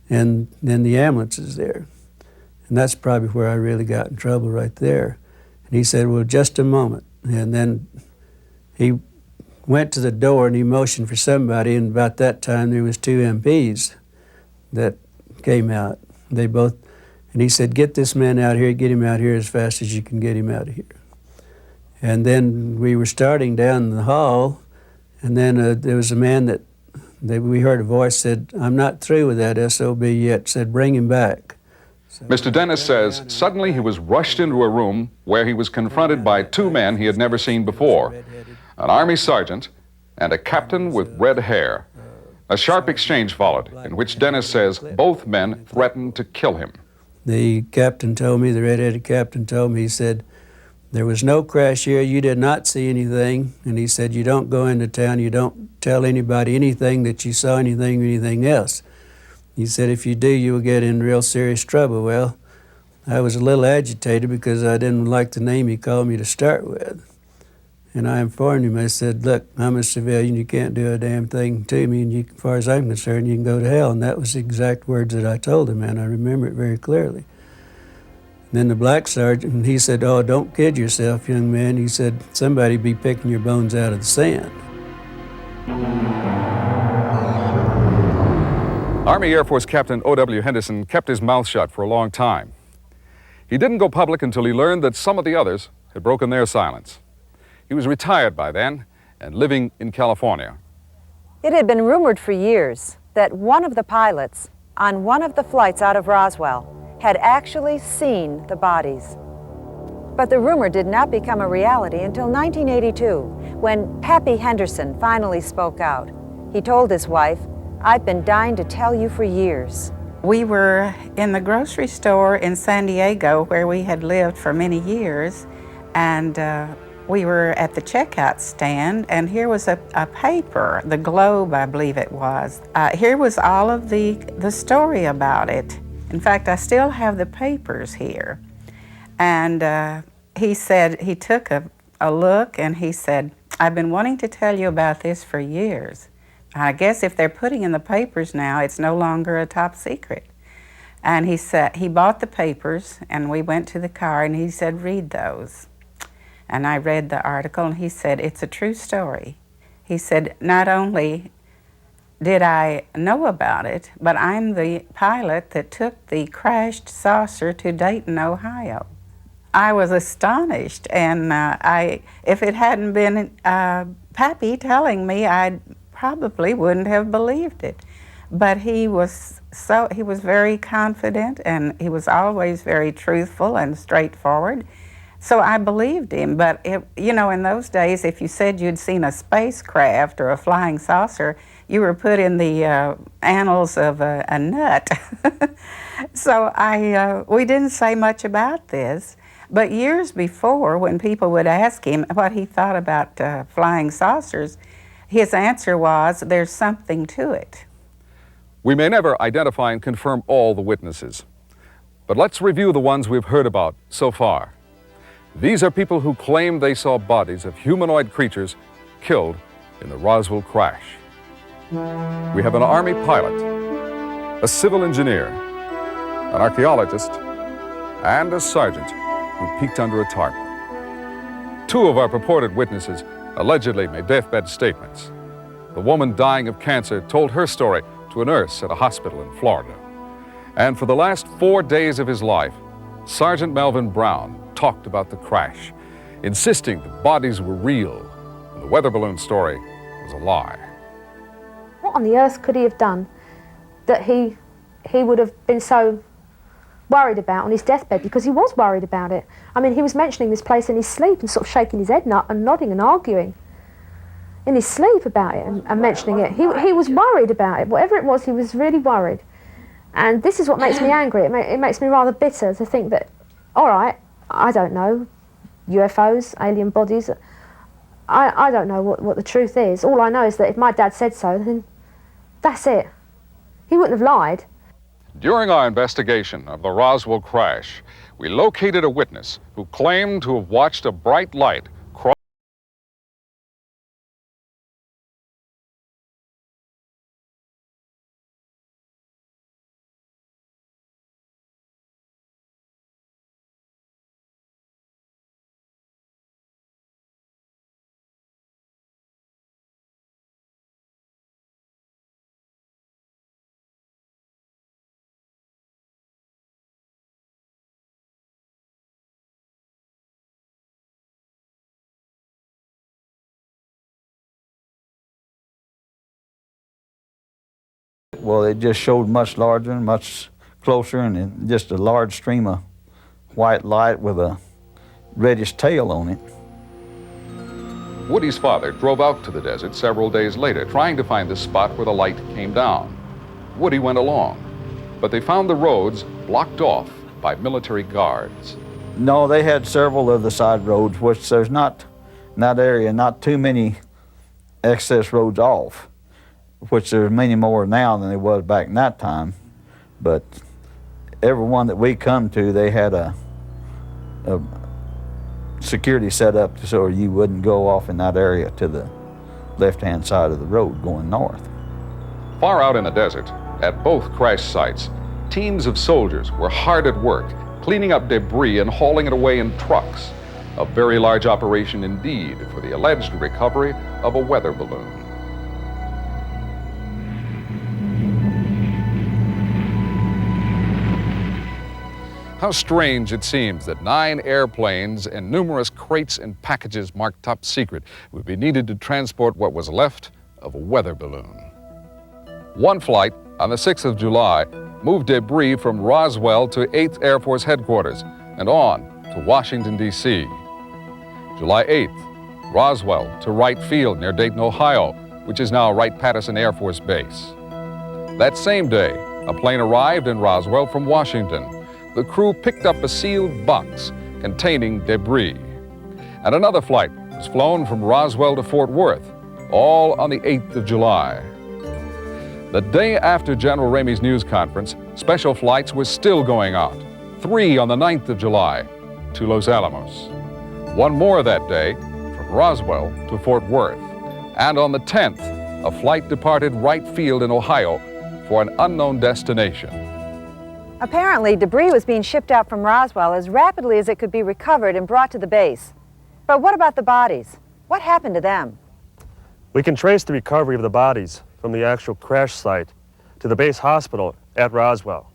and then the ambulance is there." And that's probably where I really got in trouble right there. And he said, "Well, just a moment." And then he went to the door and he motioned for somebody, and about that time there was 2 MPs that came out. And he said, "Get this man out here, get him out here as fast as you can get him out of here." And then we were starting down the hall, and then there was a man that we heard a voice said, "I'm not through with that SOB yet," said, "Bring him back." Mr. Dennis says suddenly he was rushed into a room where he was confronted by 2 men he had never seen before, an Army sergeant and a captain with red hair. A sharp exchange followed, in which Dennis says both men threatened to kill him. The captain told me, the red-headed captain told me, he said, "There was no crash here, you did not see anything," and he said, "You don't go into town, you don't tell anybody anything that you saw anything or anything else." He said, "If you do, you will get in real serious trouble." Well, I was a little agitated because I didn't like the name he called me to start with. And I informed him, I said, "Look, I'm a civilian, you can't do a damn thing to me, and as far as I'm concerned, you can go to hell." And that was the exact words that I told him, and I remember it very clearly. And then the black sergeant, he said, "Oh, don't kid yourself, young man." He said, "Somebody be picking your bones out of the sand." Army Air Force Captain O.W. Henderson kept his mouth shut for a long time. He didn't go public until he learned that some of the others had broken their silence. He was retired by then and living in California. It had been rumored for years that one of the pilots on one of the flights out of Roswell had actually seen the bodies. But the rumor did not become a reality until 1982, when Pappy Henderson finally spoke out. He told his wife, "I've been dying to tell you for years." We were in the grocery store in San Diego, where we had lived for many years, and we were at the checkout stand, and here was a paper, the Globe, I believe it was. Here was all of the story about it. In fact, I still have the papers here. And he said, he took a look, and he said, "I've been wanting to tell you about this for years. I guess if they're putting in the papers now, it's no longer a top secret." And he said, he bought the papers, and we went to the car, and he said, "Read those." And I read the article, and he said, "It's a true story." He said, "Not only did I know about it, but I'm the pilot that took the crashed saucer to Dayton, Ohio." I was astonished, and if it hadn't been Pappy telling me, I probably wouldn't have believed it. But he was very confident, and he was always very truthful and straightforward. So I believed him, but in those days, if you said you'd seen a spacecraft or a flying saucer, you were put in the annals of a nut. So we didn't say much about this, but years before, when people would ask him what he thought about flying saucers, his answer was, "There's something to it." We may never identify and confirm all the witnesses, but let's review the ones we've heard about so far. These are people who claim they saw bodies of humanoid creatures killed in the Roswell crash. We have an Army pilot, a civil engineer, an archaeologist, and a sergeant who peeked under a tarp. Two of our purported witnesses allegedly made deathbed statements. The woman dying of cancer told her story to a nurse at a hospital in Florida. And for the last 4 days of his life, Sergeant Melvin Brown talked about the crash, insisting the bodies were real and the weather balloon story was a lie. What on the earth could he have done that he would have been so worried about on his deathbed? Because he was worried about it. I mean, he was mentioning this place in his sleep and sort of shaking his head and nodding and arguing in his sleep about it and mentioning it. He was worried about it. Whatever it was, he was really worried. And this is what makes me angry. It makes me rather bitter to think that, all right, I don't know, UFOs, alien bodies, I don't know what the truth is. All I know is that if my dad said so, then that's it. He wouldn't have lied. During our investigation of the Roswell crash, we located a witness who claimed to have watched a bright light cross. Well, it just showed much larger and much closer, and just a large stream of white light with a reddish tail on it. Woody's father drove out to the desert several days later, trying to find the spot where the light came down. Woody went along, but they found the roads blocked off by military guards. No, they had several of the side roads, which there's not, in that area, not too many access roads off, which there's many more now than there was back in that time. But every one that we come to, they had a security set up so you wouldn't go off in that area to the left-hand side of the road going north. Far out in the desert, at both crash sites, teams of soldiers were hard at work, cleaning up debris and hauling it away in trucks. A very large operation indeed for the alleged recovery of a weather balloon. How strange it seems that 9 airplanes and numerous crates and packages marked top secret would be needed to transport what was left of a weather balloon. One flight on the 6th of July moved debris from Roswell to 8th Air Force Headquarters and on to Washington, D.C. July 8th, Roswell to Wright Field near Dayton, Ohio, which is now Wright-Patterson Air Force Base. That same day, a plane arrived in Roswell from Washington. The crew picked up a sealed box containing debris. And another flight was flown from Roswell to Fort Worth, all on the 8th of July. The day after General Ramey's news conference, special flights were still going out. 3 on the 9th of July to Los Alamos. 1 more that day from Roswell to Fort Worth. And on the 10th, a flight departed Wright Field in Ohio for an unknown destination. Apparently, debris was being shipped out from Roswell as rapidly as it could be recovered and brought to the base. But what about the bodies? What happened to them? We can trace the recovery of the bodies from the actual crash site to the base hospital at Roswell.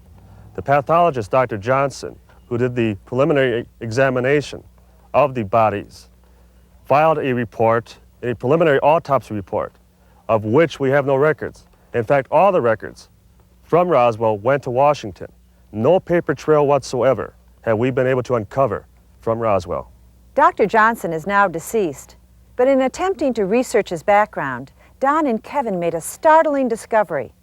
The pathologist, Dr. Johnson, who did the preliminary examination of the bodies, filed a report, a preliminary autopsy report, of which we have no records. In fact, all the records from Roswell went to Washington. No paper trail whatsoever have we been able to uncover from Roswell. Dr. Johnson is now deceased, but in attempting to research his background, Don and Kevin made a startling discovery.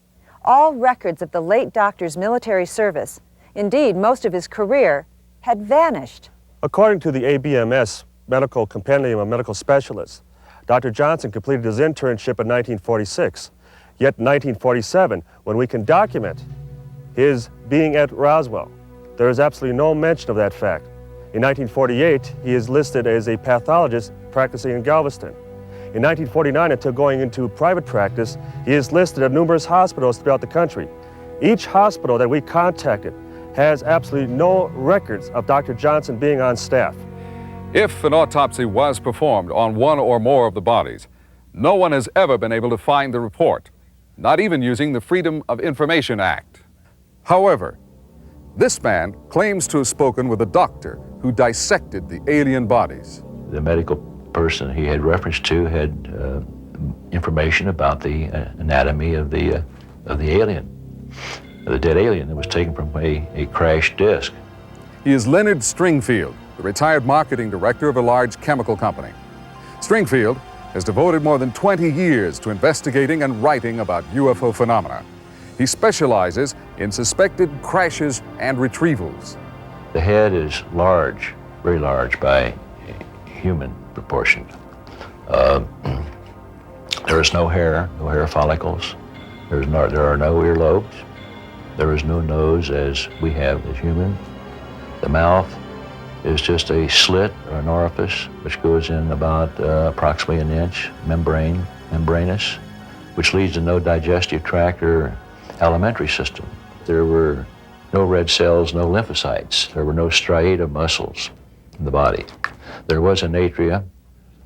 All records of the late doctor's military service, indeed most of his career, had vanished. According to the ABMS Medical Compendium of Medical Specialists, Dr. Johnson completed his internship in 1946. Yet in 1947, when we can document his being at Roswell, there is absolutely no mention of that fact. In 1948, he is listed as a pathologist practicing in Galveston. In 1949, until going into private practice, he is listed at numerous hospitals throughout the country. Each hospital that we contacted has absolutely no records of Dr. Johnson being on staff. If an autopsy was performed on one or more of the bodies, no one has ever been able to find the report, not even using the Freedom of Information Act. However, this man claims to have spoken with a doctor who dissected the alien bodies. The medical person he had reference to had information about the anatomy of the alien, of the dead alien that was taken from a crashed disc. He is Leonard Stringfield, the retired marketing director of a large chemical company. Stringfield has devoted more than 20 years to investigating and writing about UFO phenomena. He specializes in suspected crashes and retrievals. The head is large, very large by human proportion. There is no hair follicles. There are no earlobes. There is no nose as we have as human. The mouth is just a slit or an orifice which goes in about approximately an inch, membranous, which leads to no digestive tract or alimentary system. There were no red cells, no lymphocytes. There were no striatum muscles in the body. There was an atria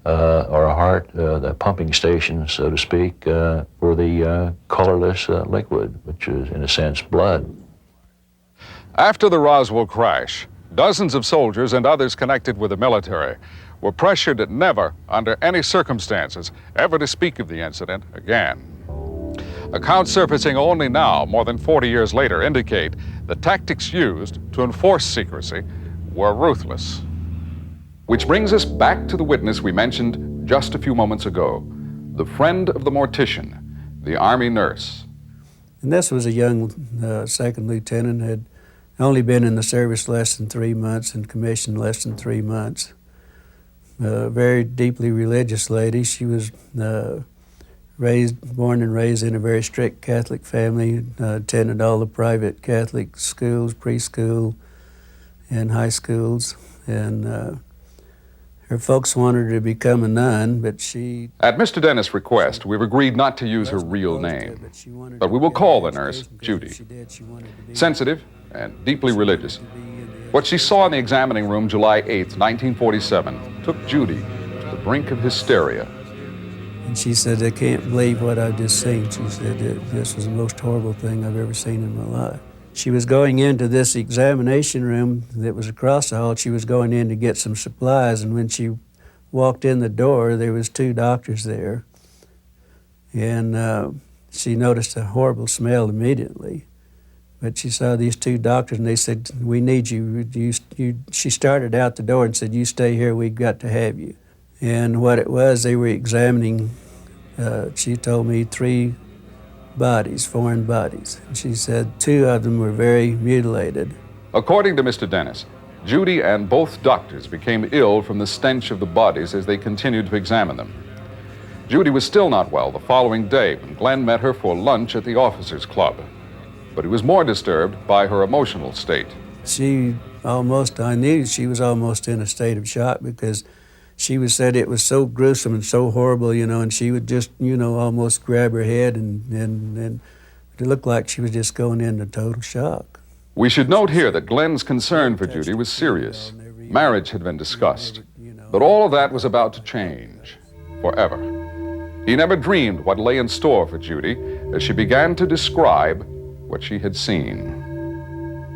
or a heart, the pumping station, so to speak, for the colorless liquid, which is in a sense blood. After the Roswell crash, dozens of soldiers and others connected with the military were pressured never, under any circumstances, ever to speak of the incident again. Accounts surfacing only now, more than 40 years later, indicate the tactics used to enforce secrecy were ruthless. Which brings us back to the witness we mentioned just a few moments ago, the friend of the mortician, the Army nurse. And this was a young second lieutenant, had only been in the service less than 3 months and commissioned less than 3 months. Very deeply religious lady. She was born and raised in a very strict Catholic family, attended all the private Catholic schools, preschool and high schools, and her folks wanted her to become a nun, but she... At Mr. Dennis' request, we've agreed not to use her real name, but we will call the nurse Judy. Sensitive and deeply religious. What she saw in the examining room July 8th, 1947, took Judy to the brink of hysteria. And she said, "I can't believe what I've just seen." She said, "This was the most horrible thing I've ever seen in my life." She was going into this examination room that was across the hall. She was going in to get some supplies, and when she walked in the door, there was 2 doctors there. And she noticed a horrible smell immediately. But she saw these 2 doctors, and they said, "We need you." She started out the door and said, "You stay here, we've got to have you." And what it was, they were examining, she told me, 3 bodies, foreign bodies. And she said 2 of them were very mutilated. According to Mr. Dennis, Judy and both doctors became ill from the stench of the bodies as they continued to examine them. Judy was still not well the following day when Glenn met her for lunch at the officers' club. But he was more disturbed by her emotional state. I knew she was almost in a state of shock, because she said it was so gruesome and so horrible, and she would just, almost grab her head, and it looked like she was just going into total shock. We should note here that Glenn's concern for Judy was serious. Marriage had been discussed, but all of that was about to change forever. He never dreamed what lay in store for Judy as she began to describe what she had seen.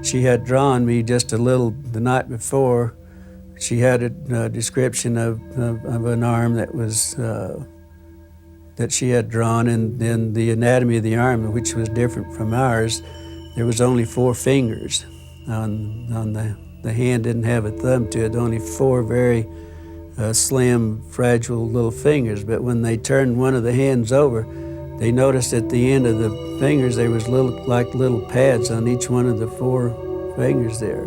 She had drawn me just a little the night before. She had a description of an arm that was that she had drawn, and then the anatomy of the arm, which was different from ours. There was only 4 fingers on the hand. Didn't have a thumb to it. Only 4 very slim, fragile little fingers. But when they turned one of the hands over, they noticed at the end of the fingers there was little pads on each one of the 4 fingers there.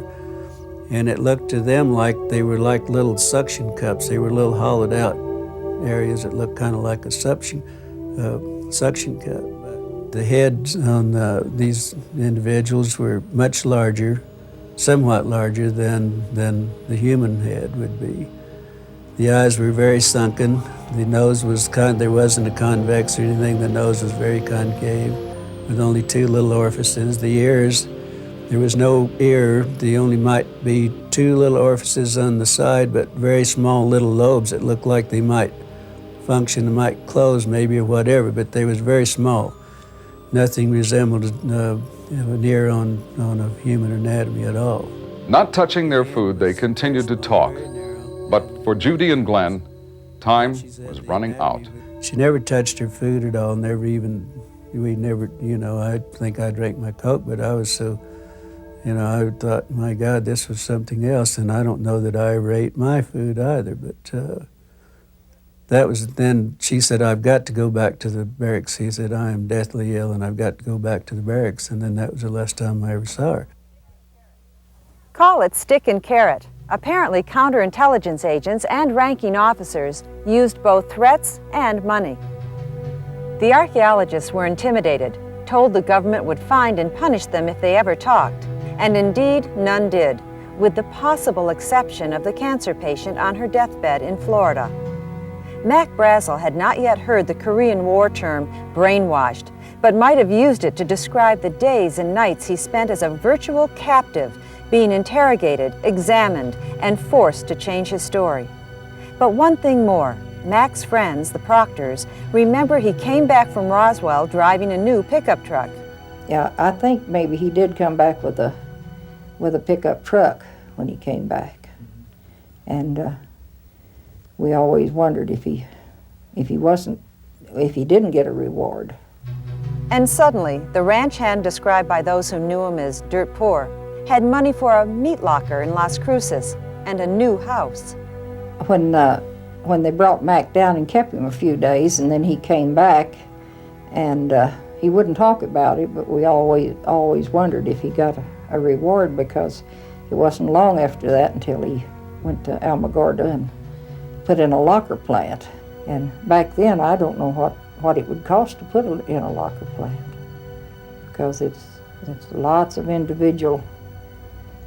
And it looked to them like they were like little suction cups. They were little hollowed out areas that looked kind of like a suction cup. The heads on these individuals were much larger, somewhat larger than the human head would be. The eyes were very sunken. The nose was there wasn't a convex or anything. The nose was very concave with only 2 little orifices. The ears, there was no ear. There only might be 2 little orifices on the side, but very small little lobes that looked like they might function, might close maybe or whatever, but they was very small. Nothing resembled an ear on a human anatomy at all. Not touching their food, they continued to talk. But for Judy and Glenn, time was running out. She never touched her food at all, we never, I think I drank my Coke, but I was so, I thought, my God, this was something else, and I don't know that I ever ate my food either, but that was, then she said, I've got to go back to the barracks. He said, I am deathly ill, and I've got to go back to the barracks, and then that was the last time I ever saw her. Call it stick and carrot. Apparently, counterintelligence agents and ranking officers used both threats and money. The archaeologists were intimidated, told the government would find and punish them if they ever talked, and indeed, none did, with the possible exception of the cancer patient on her deathbed in Florida. Mac Brazel had not yet heard the Korean War term brainwashed, but might have used it to describe the days and nights he spent as a virtual captive, being interrogated, examined, and forced to change his story. But one thing more, Mac's friends, the Proctors, remember he came back from Roswell driving a new pickup truck. Yeah, I think maybe he did come back with a pickup truck when he came back. And we always wondered if he didn't get a reward. And suddenly, the ranch hand described by those who knew him as dirt poor had money for a meat locker in Las Cruces and a new house. When they brought Mac down and kept him a few days, and then he came back, and he wouldn't talk about it, but we always wondered if he got a reward, because it wasn't long after that until he went to Alamogordo and put in a locker plant. And back then, I don't know what it would cost to put in a locker plant, because it's lots of individual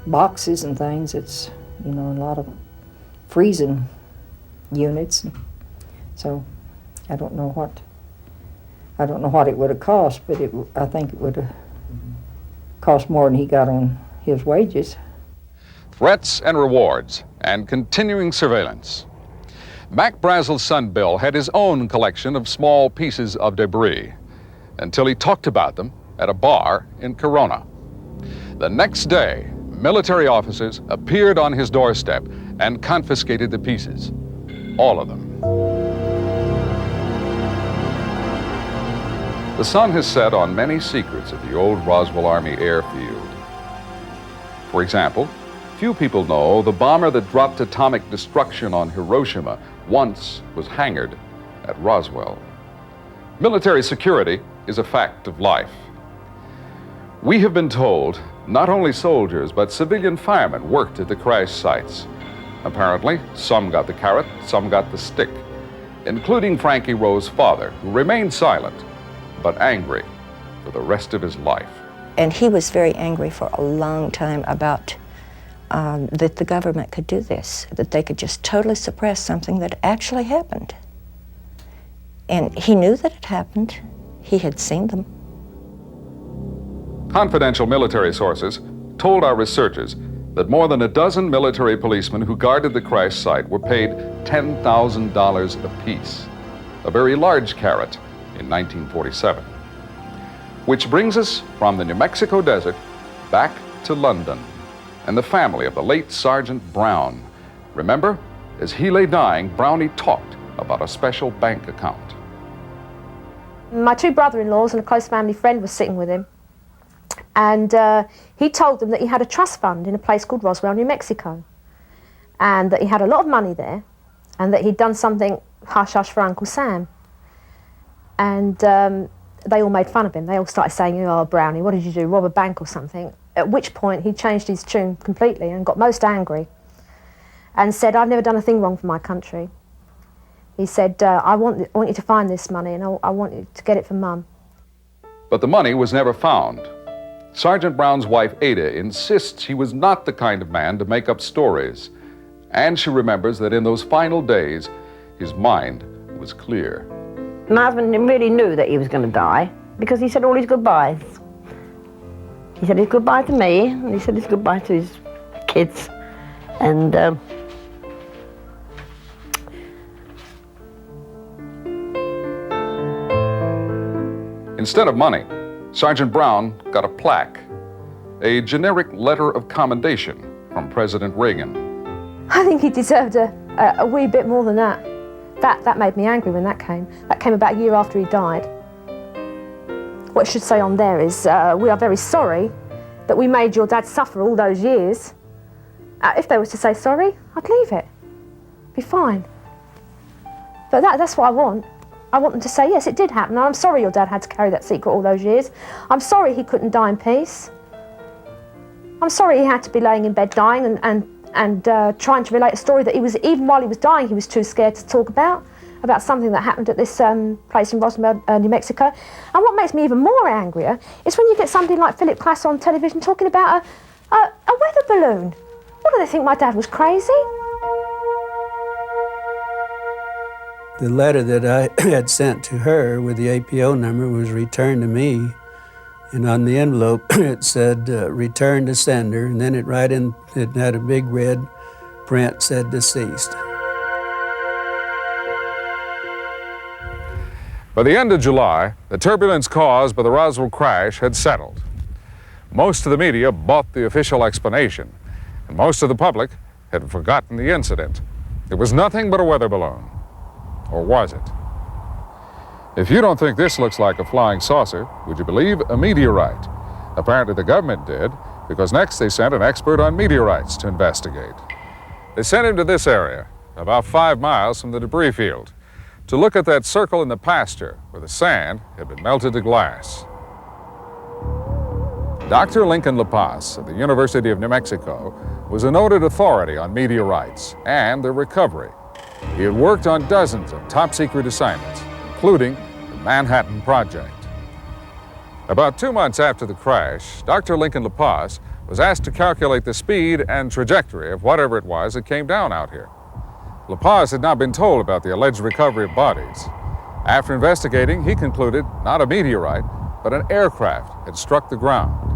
boxes and things. It's, a lot of freezing units. So I don't know what it would have cost, but I think it would have cost more than he got on his wages. Threats and rewards and continuing surveillance. Mac Brazel's son Bill had his own collection of small pieces of debris until he talked about them at a bar in Corona. The next day, military officers appeared on his doorstep and confiscated the pieces, all of them. The sun has set on many secrets of the old Roswell Army airfield. For example, few people know the bomber that dropped atomic destruction on Hiroshima once was hangared at Roswell. Military security is a fact of life. We have been told not only soldiers but civilian firemen worked at the crash sites. Apparently, some got the carrot, some got the stick, including Frankie Rowe's father, who remained silent but angry for the rest of his life. And he was very angry for a long time about that the government could do this, that they could just totally suppress something that actually happened. And he knew that it happened. He had seen them. Confidential military sources told our researchers that more than a dozen military policemen who guarded the crash site were paid $10,000 apiece, a very large carrot in 1947. Which brings us from the New Mexico desert back to London and the family of the late Sergeant Brown. Remember, as he lay dying, Brownie talked about a special bank account. My two brother-in-laws and a close family friend was sitting with him, and he told them that he had a trust fund in a place called Roswell, New Mexico, and that he had a lot of money there, and that he'd done something hush-hush for Uncle Sam. And they all made fun of him. They all started saying, "Oh, Brownie, what did you do, rob a bank or something?" At which point he changed his tune completely and got most angry and said, "I've never done a thing wrong for my country." He said, I want you to find this money, and I want you to get it for Mum. But the money was never found. Sergeant Brown's wife, Ada, insists he was not the kind of man to make up stories. And she remembers that in those final days, his mind was clear. My husband really knew that he was going to die because he said all his goodbyes. He said his goodbye to me, and he said his goodbye to his kids. And instead of money, Sergeant Brown got a plaque, a generic letter of commendation from President Reagan. I think he deserved a wee bit more than that. That made me angry when that came. That came about a year after he died. What it should say on there is, we are very sorry that we made your dad suffer all those years. If they was to say sorry, I'd leave it. Be fine. But that's what I want. I want them to say, yes, it did happen, and I'm sorry your dad had to carry that secret all those years. I'm sorry he couldn't die in peace. I'm sorry he had to be laying in bed dying and trying to relate a story that he was, even while he was dying, he was too scared to talk about something that happened at this place in Roswell, New Mexico. And what makes me even more angrier is when you get somebody like Philip Klass on television talking about a weather balloon. What, do they think my dad was crazy? The letter that I had sent to her with the APO number was returned to me, and on the envelope it said, return to sender, and then it had a big red print said deceased. By the end of July, the turbulence caused by the Roswell crash had settled. Most of the media bought the official explanation, and most of the public had forgotten the incident. It was nothing but a weather balloon. Or was it? If you don't think this looks like a flying saucer, would you believe a meteorite? Apparently the government did, because next they sent an expert on meteorites to investigate. They sent him to this area, about 5 miles from the debris field, to look at that circle in the pasture where the sand had been melted to glass. Dr. Lincoln La Paz of the University of New Mexico was a noted authority on meteorites and their recovery. He had worked on dozens of top-secret assignments, including the Manhattan Project. About 2 months after the crash, Dr. Lincoln La Paz was asked to calculate the speed and trajectory of whatever it was that came down out here. La Paz had not been told about the alleged recovery of bodies. After investigating, he concluded not a meteorite, but an aircraft had struck the ground.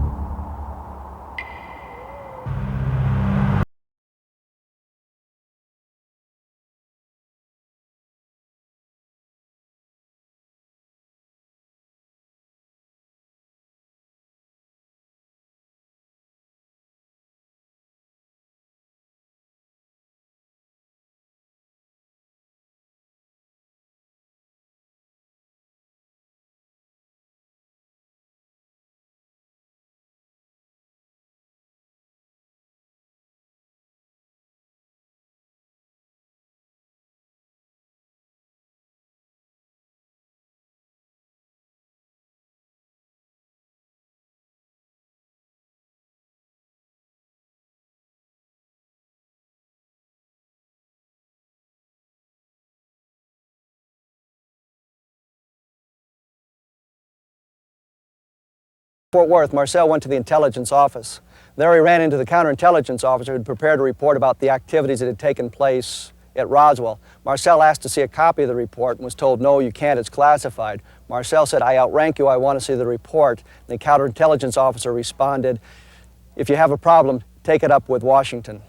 Fort Worth, Marcel went to the intelligence office. There he ran into the counterintelligence officer who had prepared a report about the activities that had taken place at Roswell. Marcel asked to see a copy of the report and was told, no, you can't, it's classified. Marcel said, I outrank you, I want to see the report. And the counterintelligence officer responded, if you have a problem, take it up with Washington.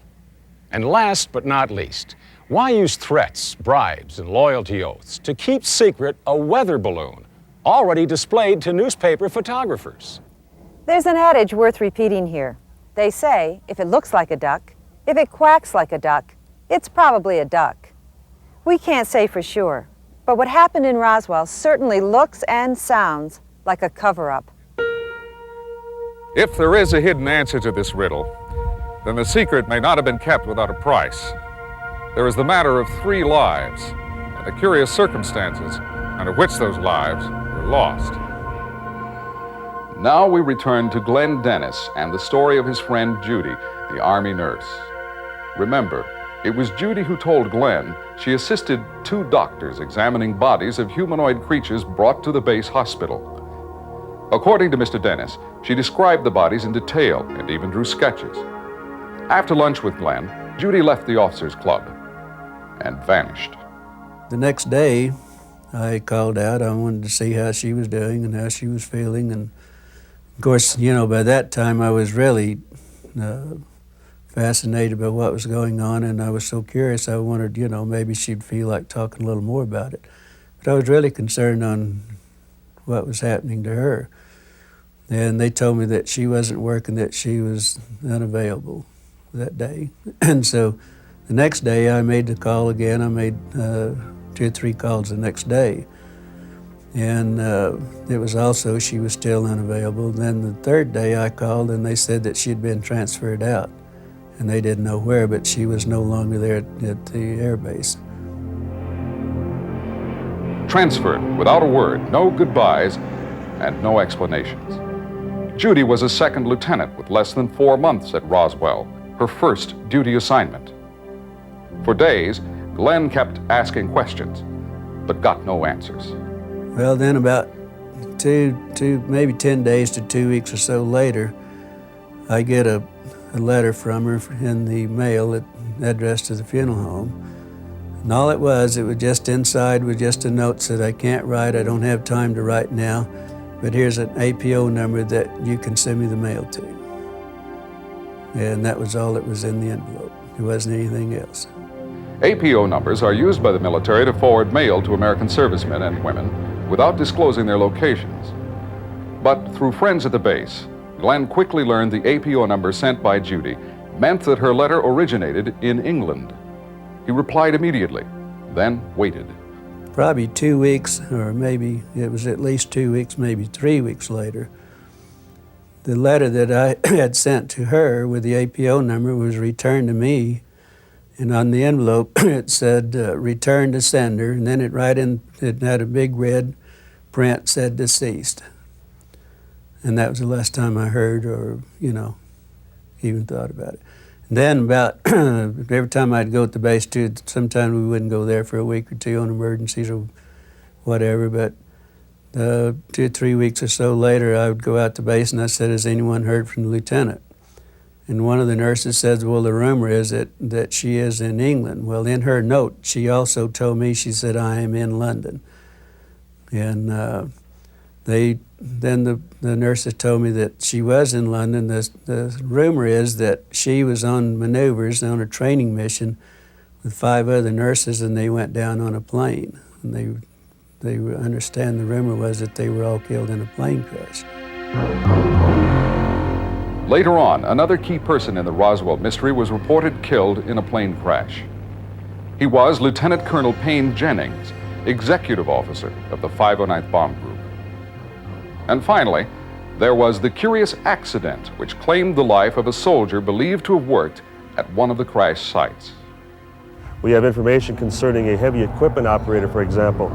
And last but not least, why use threats, bribes, and loyalty oaths to keep secret a weather balloon already displayed to newspaper photographers? There's an adage worth repeating here. They say, if it looks like a duck, if it quacks like a duck, it's probably a duck. We can't say for sure, but what happened in Roswell certainly looks and sounds like a cover-up. If there is a hidden answer to this riddle, then the secret may not have been kept without a price. There is the matter of 3 lives and the curious circumstances under which those lives were lost. Now we return to Glenn Dennis and the story of his friend Judy, the Army nurse. Remember, it was Judy who told Glenn she assisted 2 doctors examining bodies of humanoid creatures brought to the base hospital. According to Mr. Dennis, she described the bodies in detail and even drew sketches. After lunch with Glenn, Judy left the officers' club and vanished. The next day, I called out. I wanted to see how she was doing and how she was feeling. And of course, you know, by that time I was really fascinated by what was going on, and I was so curious. I wanted, you know, maybe she'd feel like talking a little more about it. But I was really concerned on what was happening to her. And they told me that she wasn't working, that she was unavailable that day. And so the next day I made the call again. I made 2 or 3 calls the next day. And it was also, she was still unavailable. Then the third day I called and they said that she'd been transferred out. And they didn't know where, but she was no longer there at the air base. Transferred without a word, no goodbyes, and no explanations. Judy was a second lieutenant with less than 4 months at Roswell, her first duty assignment. For days, Glenn kept asking questions, but got no answers. Well, then about maybe 10 days to 2 weeks or so later, I get a letter from her in the mail addressed to the funeral home. And all it was just inside with just a note said, I can't write, I don't have time to write now, but here's an APO number that you can send me the mail to. And that was all that was in the envelope. There wasn't anything else. APO numbers are used by the military to forward mail to American servicemen and women without disclosing their locations. But through friends at the base, Glenn quickly learned the APO number sent by Judy meant that her letter originated in England. He replied immediately, then waited. Probably 2 weeks, or maybe it was at least 2 weeks, maybe 3 weeks later, the letter that I had sent to her with the APO number was returned to me, and on the envelope it said, return to sender, and then it had a big red print said deceased. And that was the last time I heard or, you know, even thought about it. And then about every time I'd go to the base too, sometimes we wouldn't go there for a week or two on emergencies or whatever, but 2 or 3 weeks or so later I would go out to base and I said, has anyone heard from the lieutenant? And one of the nurses says, well, the rumor is that she is in England. Well, in her note, she also told me, she said, I am in London. And then the nurses told me that she was in London. The rumor is that she was on maneuvers on a training mission with 5 other nurses, and they went down on a plane. And they understand the rumor was that they were all killed in a plane crash. Later on, another key person in the Roswell mystery was reported killed in a plane crash. He was Lieutenant Colonel Payne Jennings, executive officer of the 509th Bomb Group. And finally, there was the curious accident which claimed the life of a soldier believed to have worked at one of the crash sites. We have information concerning a heavy equipment operator, for example,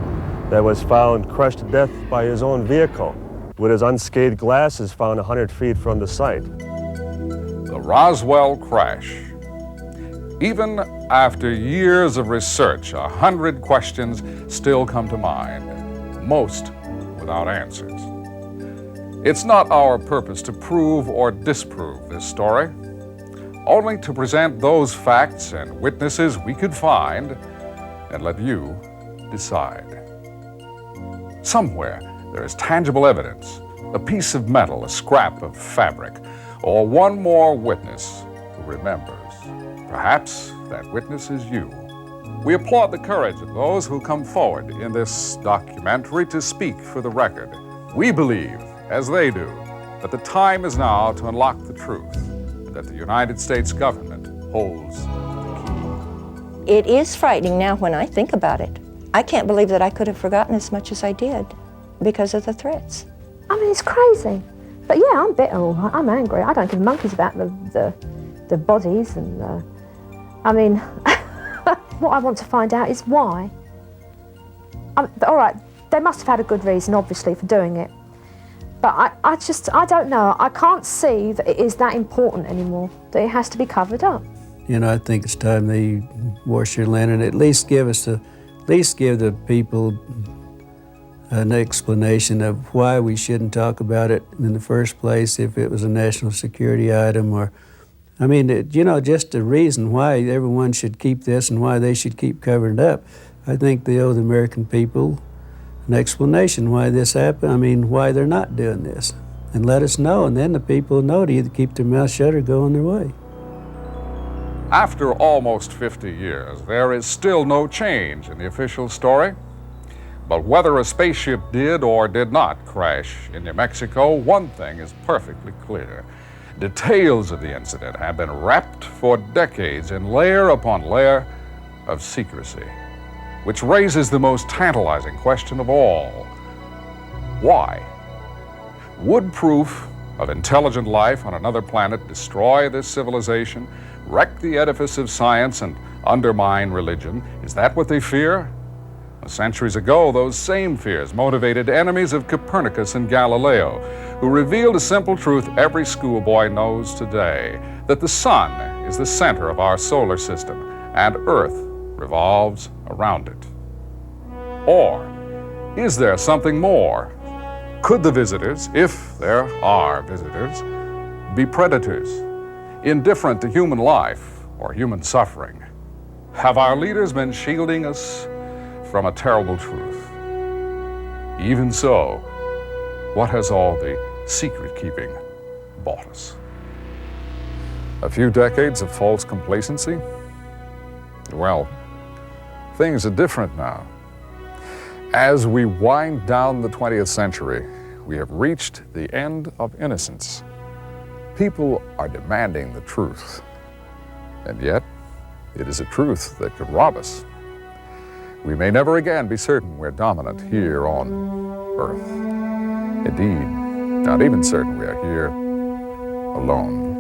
that was found crushed to death by his own vehicle, with his unscathed glasses found 100 feet from the site. The Roswell crash. Even after years of research, 100 questions still come to mind, most without answers. It's not our purpose to prove or disprove this story, only to present those facts and witnesses we could find and let you decide. Somewhere there is tangible evidence, a piece of metal, a scrap of fabric, or one more witness who remembers. Perhaps that witness is you. We applaud the courage of those who come forward in this documentary to speak for the record. We believe, as they do, that the time is now to unlock the truth, and that the United States government holds the key. It is frightening now when I think about it. I can't believe that I could have forgotten as much as I did because of the threats. I mean, it's crazy. But yeah, I'm bitter, all right. I'm angry. I don't give monkeys about the bodies and I mean, what I want to find out is why. All right, they must have had a good reason, obviously, for doing it. But I don't know. I can't see that it is that important anymore, that it has to be covered up. You know, I think it's time they wash their land and at least give the people an explanation of why we shouldn't talk about it in the first place, if it was a national security item or I mean, you know, just the reason why everyone should keep this and why they should keep covering it up, I think they owe the American people an explanation why this happened. I mean, why they're not doing this. And let us know, and then the people know to either keep their mouth shut or go on their way. After almost 50 years, there is still no change in the official story. But whether a spaceship did or did not crash in New Mexico, one thing is perfectly clear. Details of the incident have been wrapped for decades in layer upon layer of secrecy, which raises the most tantalizing question of all. Why? Would proof of intelligent life on another planet destroy this civilization, wreck the edifice of science, and undermine religion? Is that what they fear? Centuries ago, those same fears motivated enemies of Copernicus and Galileo, who revealed a simple truth every schoolboy knows today, that the sun is the center of our solar system, and Earth revolves around it. Or is there something more? Could the visitors, if there are visitors, be predators, indifferent to human life or human suffering? Have our leaders been shielding us from a terrible truth? Even so, what has all the secret-keeping bought us? A few decades of false complacency? Well, things are different now. As we wind down the 20th century, we have reached the end of innocence. People are demanding the truth, and yet it is a truth that could rob us. We may never again be certain we're dominant here on Earth. Indeed, not even certain we are here alone.